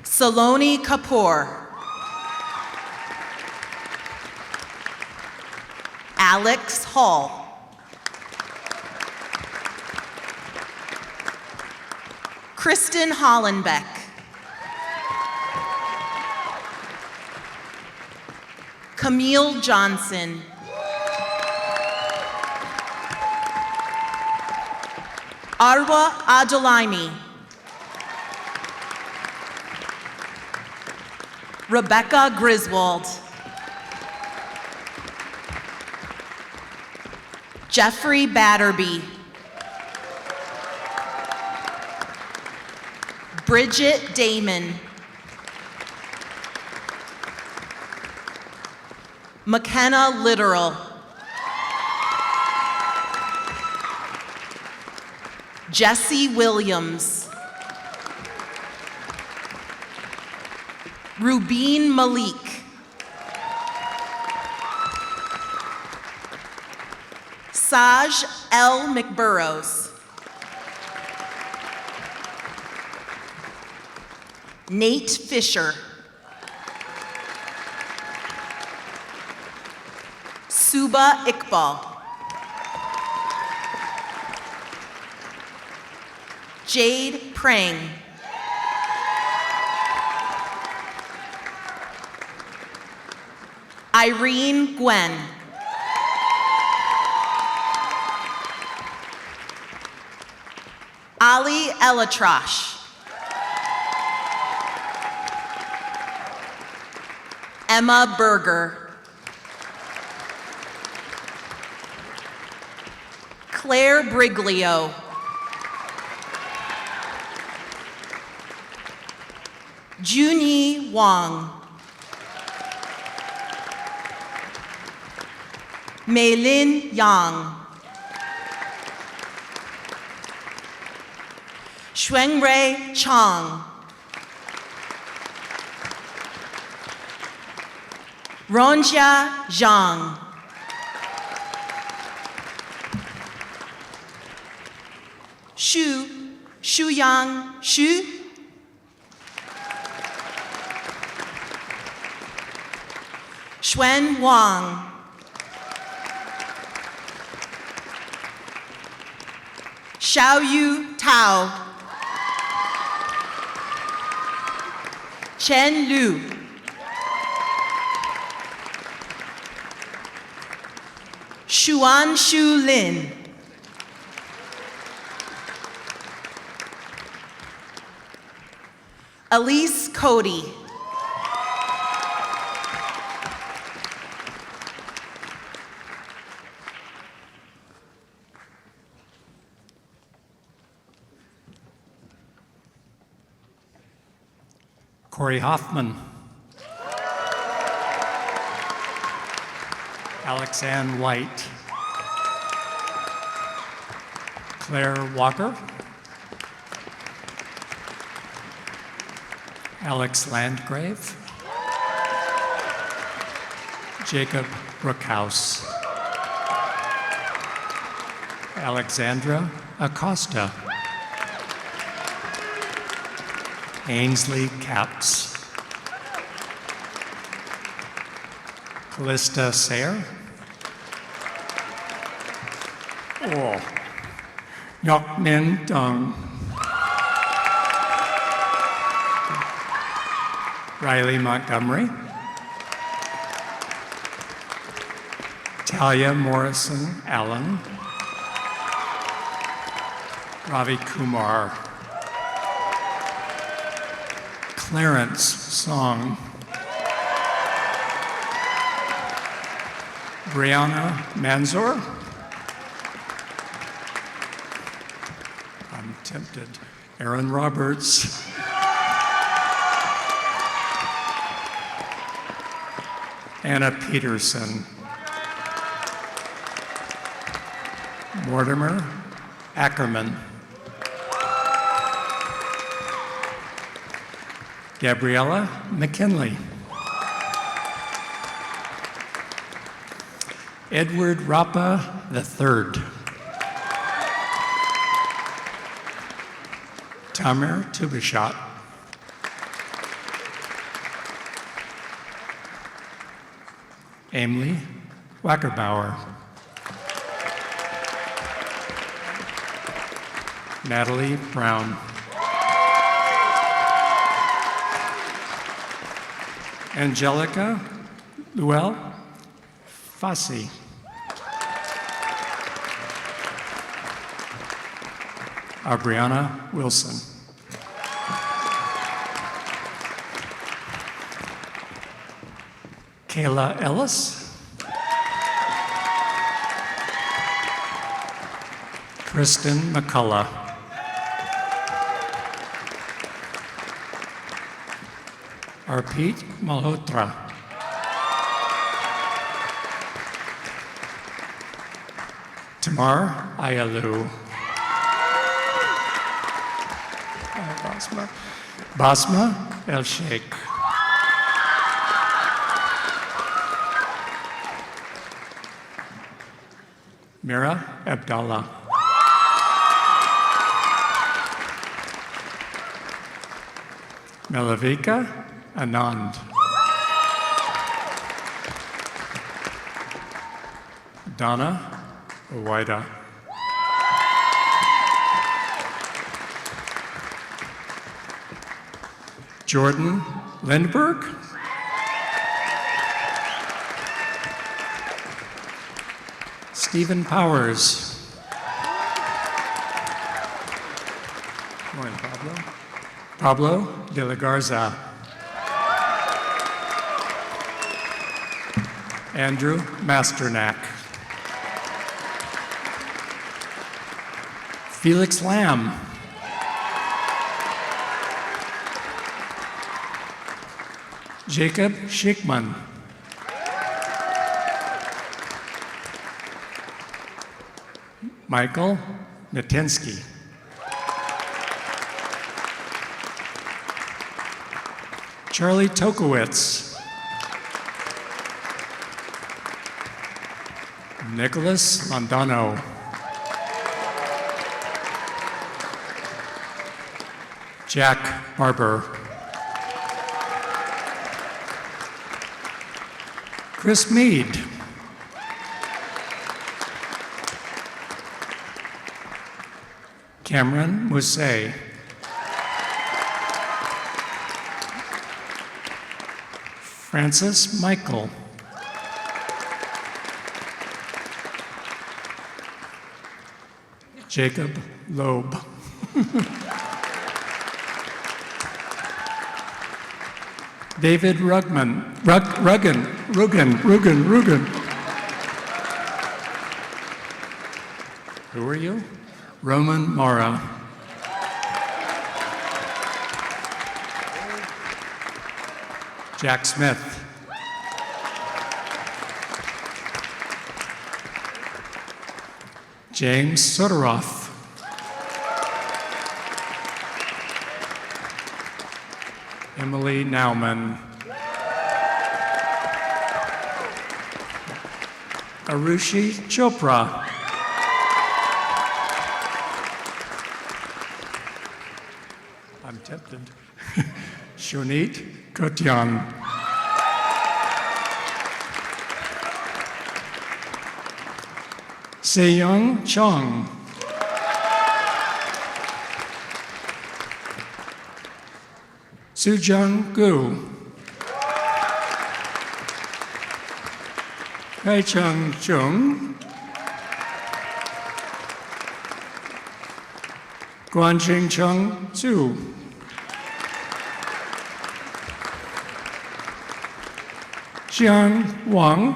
Saloni Kapoor, Alex Hall, Kristen Hollenbeck, Camille Johnson, Arwa Adelaimi, Rebecca Griswold, Jeffrey Batterby, Bridget Damon, Makenna Litteral, Jesse Williams, Rubin Malik, Saj L. McBurrows, Nate Fisher, Suba Iqbal, Jade Prang, Irene Nguyen, Ali Elatrash, Emma Berger, Claire Briglio, Junyi Wang, Meilin Yang, Xuangrui Chang, Ronjia Zhang, Shuyang Xu, Xuan Wang, Xiaoyu Tao. Chen Liu. Xuan Shu Lin. Elise Cody. Corey Hoffman. Alexanne White. Claire Walker. Alex Landgrave. Jacob Brookhouse. Alexandra Acosta. Ainsley Capps. Callista Sayre. Oh. Ngoc Min Dong. Riley Montgomery. Talia Morrison Allen. Ravi Kumar. Clarence Song. Brianna Manzor. I'm tempted. Aaron Roberts. Anna Peterson. Mortimer Ackerman. Gabriella McKinley. Edward Rapa III. Tamer Tubishat. Emily Wackerbauer. Natalie Brown. Angelica Luell Fassi. Aubriana Wilson. Kayla Ellis. Kristen McCullough. Arpit Malhotra. Tamar Ayalu. Basma El Sheikh. Mira Abdallah. Malavika Anand. Donna Owaida. Jordan Lindberg. Stephen Powers. Good morning, Pablo. Pablo de la Garza. Andrew Masternack. Felix Lamb. Jacob Schickman. Michael Natinsky. Charlie Tokowitz. Nicholas Mondano. Jack Barber. Chris Mead. Cameron Musset. Francis Michael. Jacob Loeb. David Ruggin. Who are you? Roman Mara. Jack Smith. James Sodoroff. Emily Nauman. Arushi Chopra. I'm tempted. Shunit Kotyan. Seyoung Chung. Sujung Gu. Kai Chung Chung. Guanqing Chung Zhu. Xiang Wang.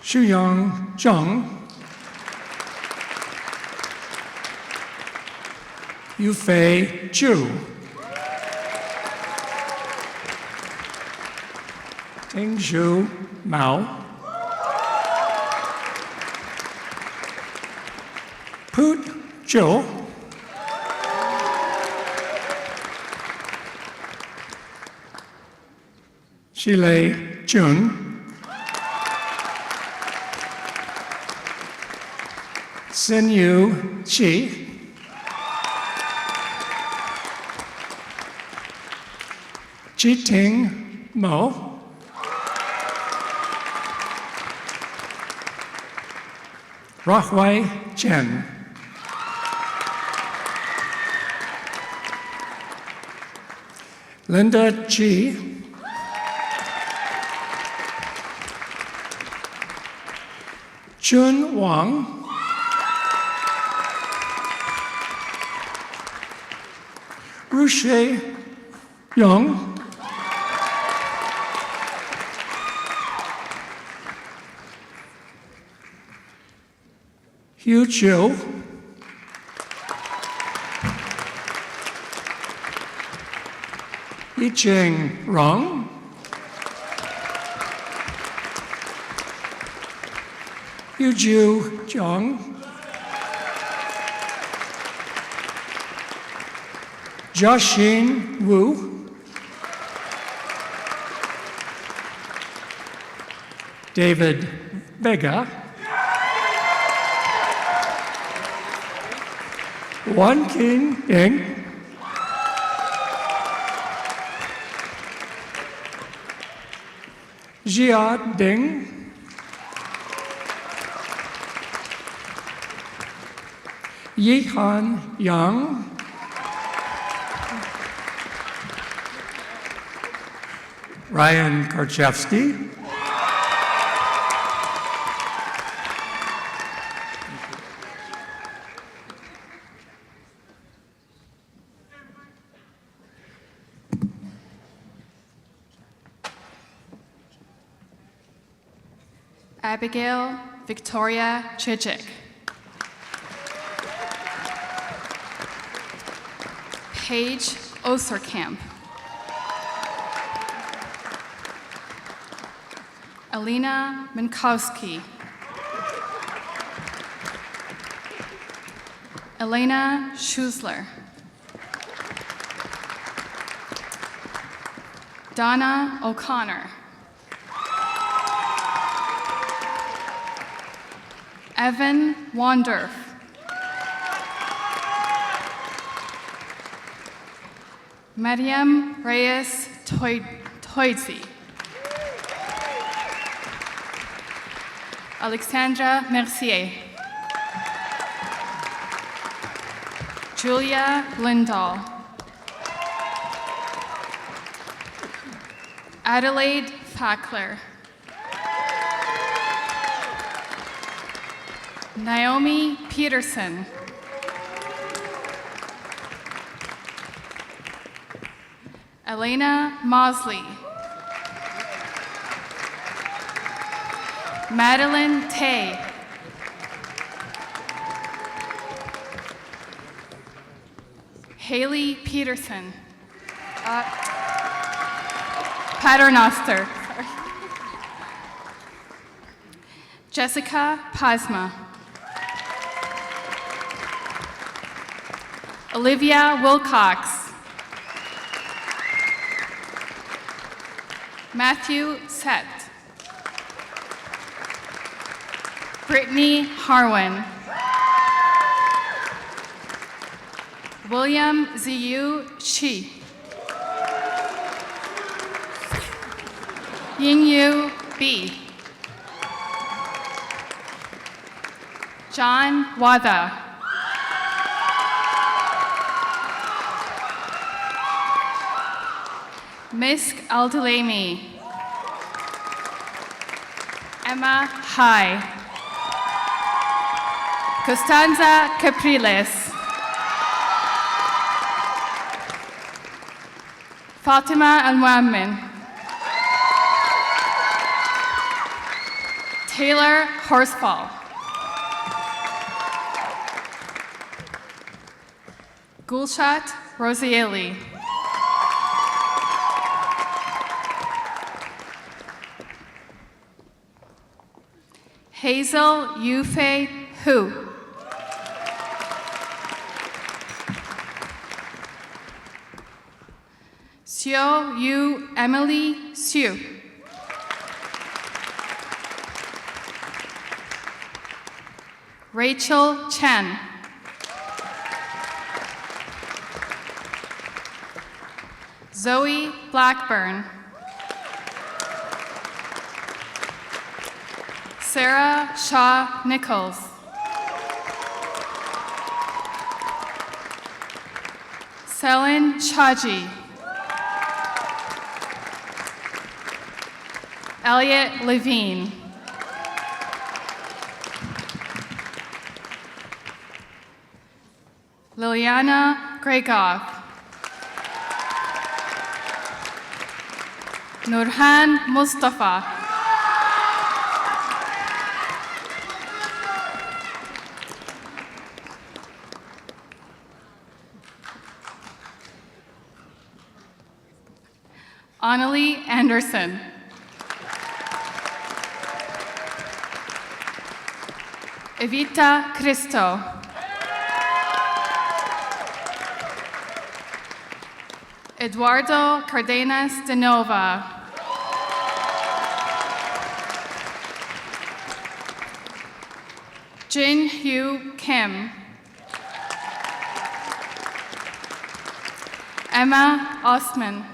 Shuyang Zhang. Yufei Zhu. Tingshu Mao. Put Zhou. Shilei Jun. Senyu Qi. Jiting Mo. Rahwei Chen. Linda Ji. Chun Wang. Rushe Young. Hu Chiu. Yicheng Rong. Yuju Zhang. Joshing Wu. David Vega. Wan King Ying. Jia Ding. Yihan Yang. Ryan Karchevsky. Abigail Victoria Chichik. Paige Osterkamp. Alina Minkowski. Elena Schusler. Donna O'Connor. Evan Wandorf. Mariam Reyes Toidzi. Alexandra Mercier. Julia Lindahl. Adelaide Fackler. Naomi Peterson. Elena Mosley. Madeline Tay. Haley Peterson. Paternoster. Jessica Pasma. Olivia Wilcox. Matthew Sett. Brittany Harwin. William Ziyu Shi. Yingyu B. John Wada. Misk Aldalemi. Emma Hai. Costanza Capriles. Fatima Al-Muammin. Taylor Horsfall. Gulshat Rosieli. Hazel Yufei Hu. Xiao Yu Emily Xu. Rachel Chen. Zoe Blackburn. Sarah Shaw Nichols. Selin Chaji. Elliot Levine. Liliana Gregoff. Nurhan Mustafa. Annalie Anderson. Evita Cristo. Eduardo Cardenas de Nova. Jin Hyu Kim. Emma Ostman.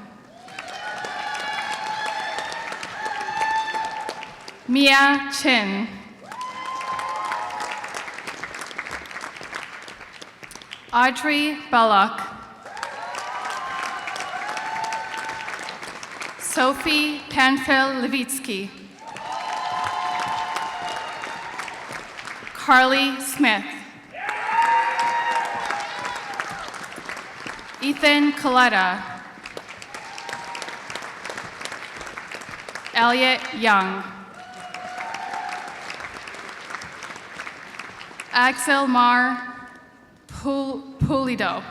Mia Chin. Audrey Belloc. Sophie Panfil-Levitsky. Carly Smith. Ethan Coletta. Elliot Young. Axel Mar Pulido.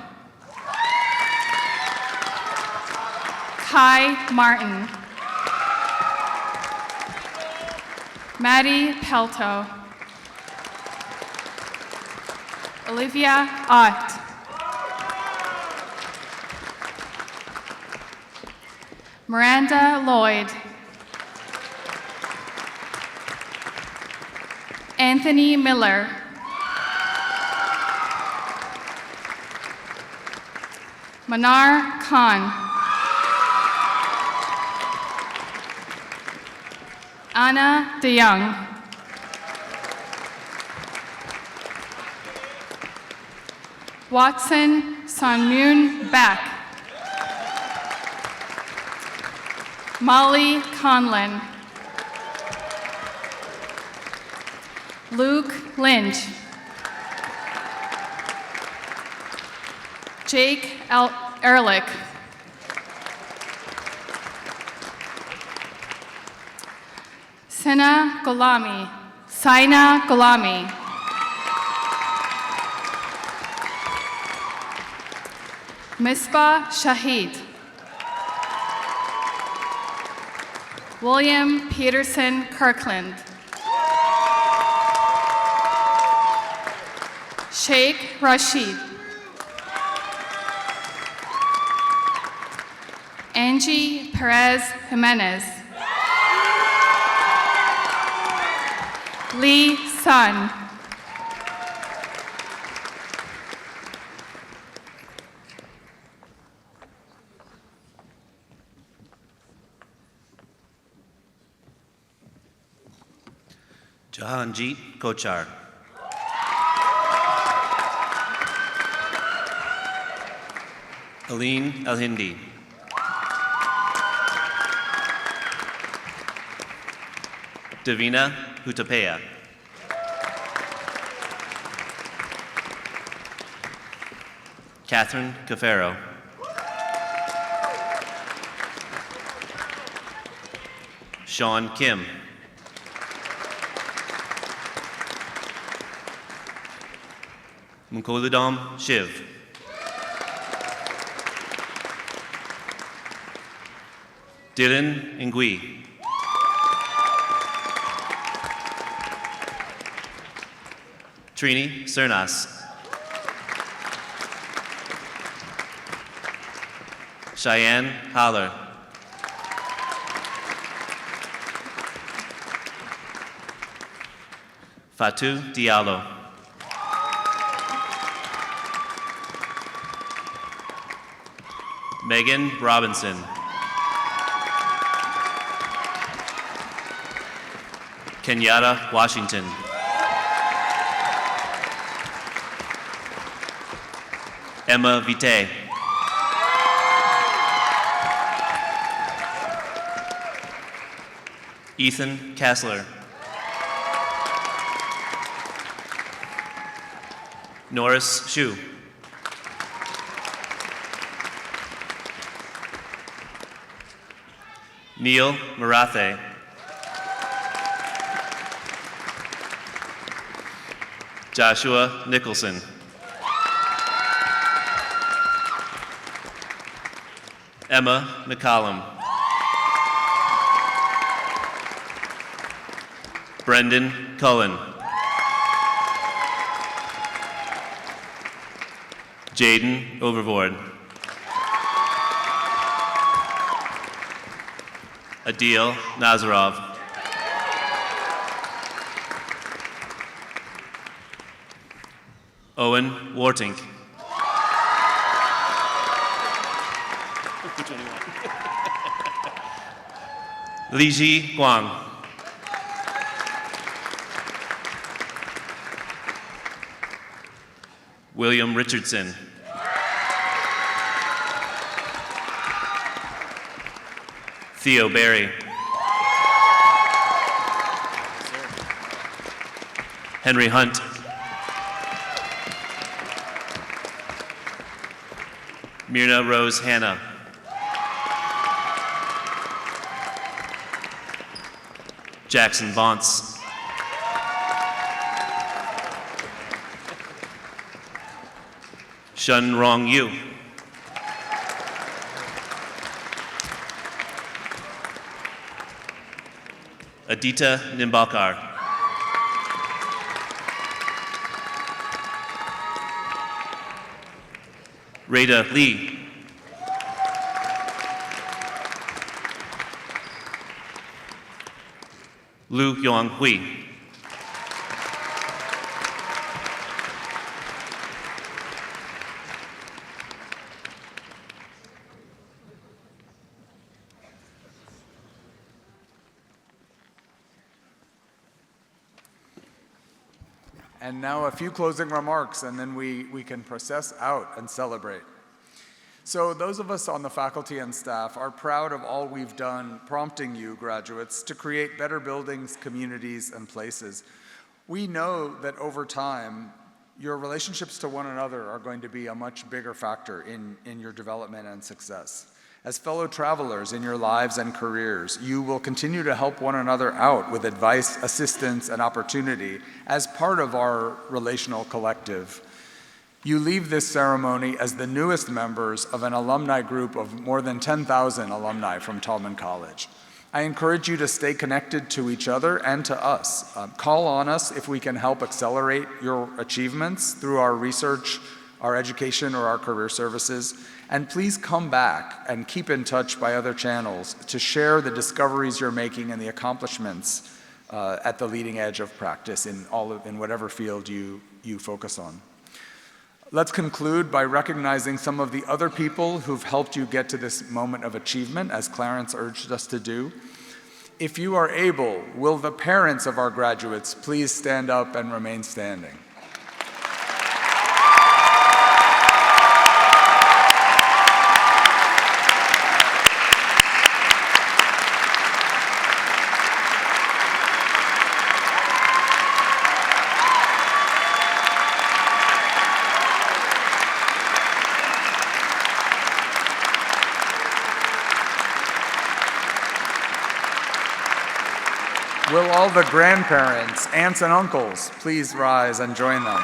Kai Martin. Maddie Pelto. Olivia Ott. Miranda Lloyd. Anthony Miller. Manar Khan. Anna DeYoung. Watson Sunmoon Beck. Molly Conlon. Luke Lynch. Jake Ehrlich. Sina Golami. Misbah Shahid. William Peterson Kirkland. Sheikh Rashid. Angie Perez Jimenez. Lee Sun. Jahanjeet Kochar. Aline Al-Hindi. Davina Hutapea. Catherine Cafaro. Sean Kim. Mkoludom Shiv. Dylan Nguyen. Trini Cernas. Cheyenne Haller. Fatou Diallo. Megan Robinson. Kenyatta Washington. Emma Vite. Ethan Kassler. Norris Shu. Neil Marathe. Joshua Nicholson. Emma McCollum. Brendan Cullen. Jaden Overboard. Adil Nazarov. Owen Wartink. Liji Guang. William Richardson. Theo Berry. Henry Hunt. Myrna Rose Hanna. Jackson Bonce. Shun Rong Yu. Adita Nimbalkar. Rada Lee. Lu Yong Hui. And now a few closing remarks, and then we can process out and celebrate. So those of us on the faculty and staff are proud of all we've done, prompting you, graduates, to create better buildings, communities, and places. We know that over time, your relationships to one another are going to be a much bigger factor in your development and success. As fellow travelers in your lives and careers, you will continue to help one another out with advice, assistance, and opportunity as part of our relational collective. You leave this ceremony as the newest members of an alumni group of more than 10,000 alumni from Taubman College. I encourage you to stay connected to each other and to us. Call on us if we can help accelerate your achievements through our research, our education, or our career services. And please come back and keep in touch by other channels to share the discoveries you're making and the accomplishments at the leading edge of practice in whatever field you focus on. Let's conclude by recognizing some of the other people who've helped you get to this moment of achievement, as Clarence urged us to do. If you are able, will the parents of our graduates please stand up and remain standing? Will all the grandparents, aunts and uncles, please rise and join them?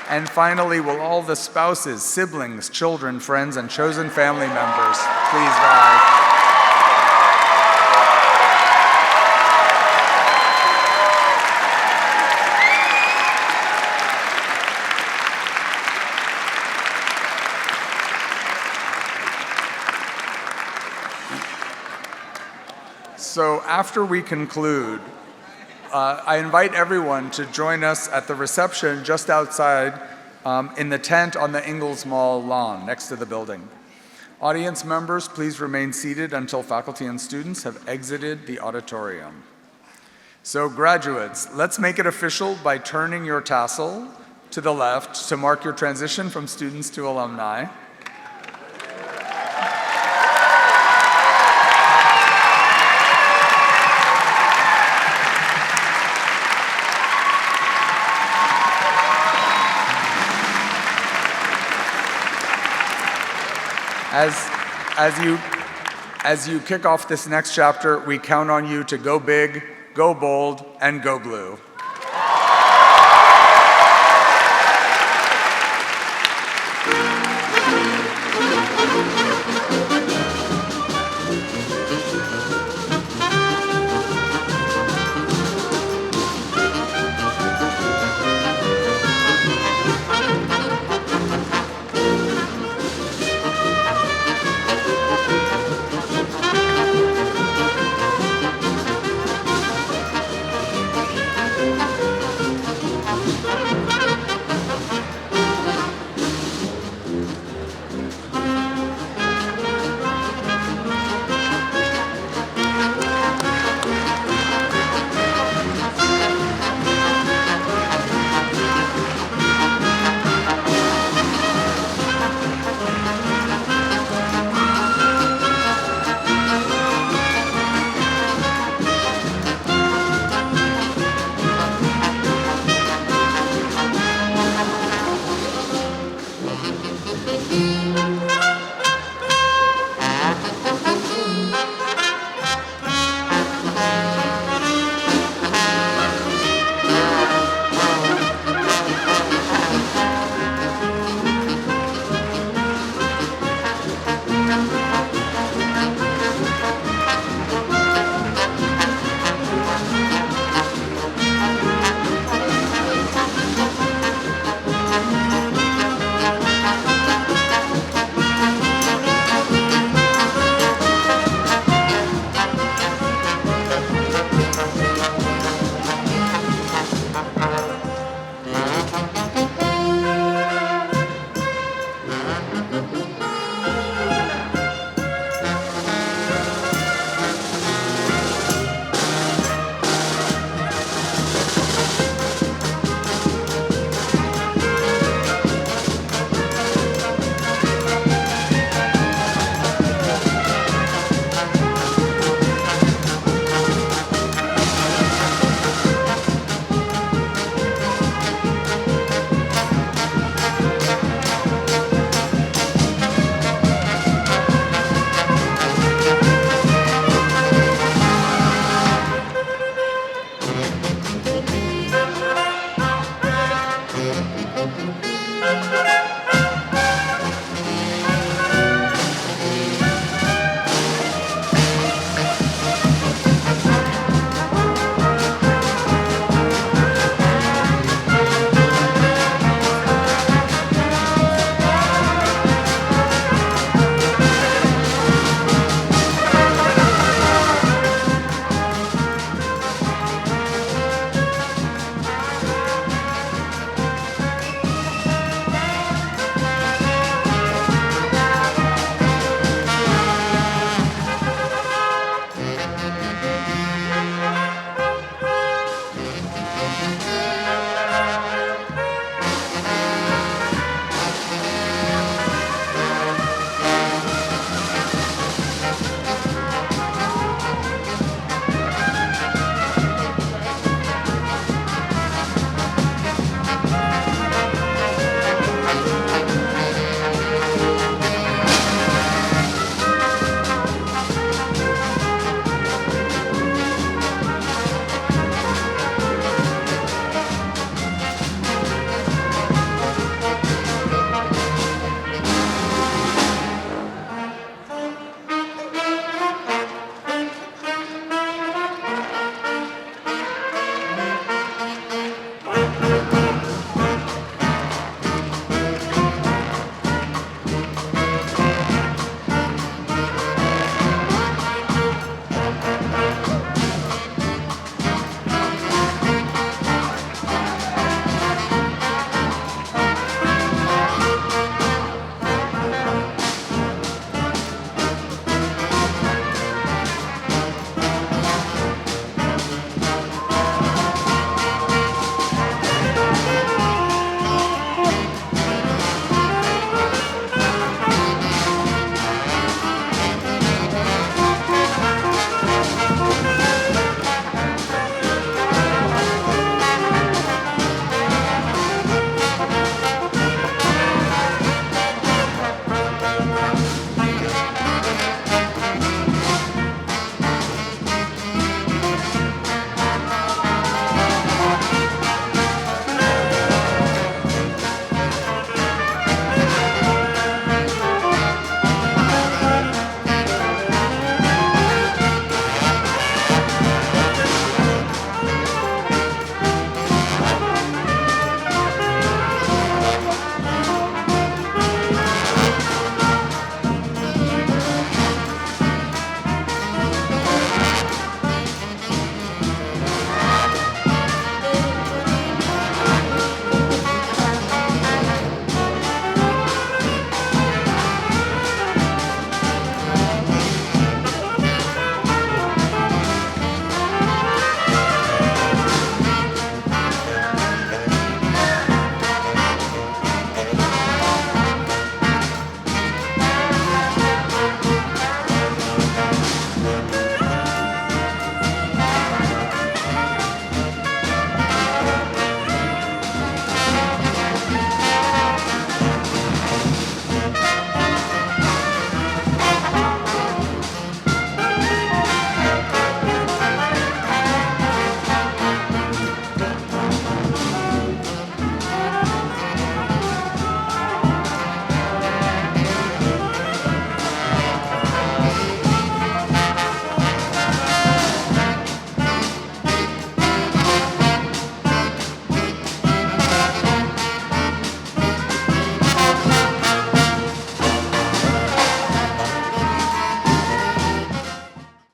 And finally, will all the spouses, siblings, children, friends, and chosen family members please rise? So after we conclude, I invite everyone to join us at the reception just outside in the tent on the Ingalls Mall lawn next to the building. Audience members, please remain seated until faculty and students have exited the auditorium. So graduates, let's make it official by turning your tassel to the left to mark your transition from students to alumni. As you kick off this next chapter, we count on you to go big, go bold, and go blue. Thank you.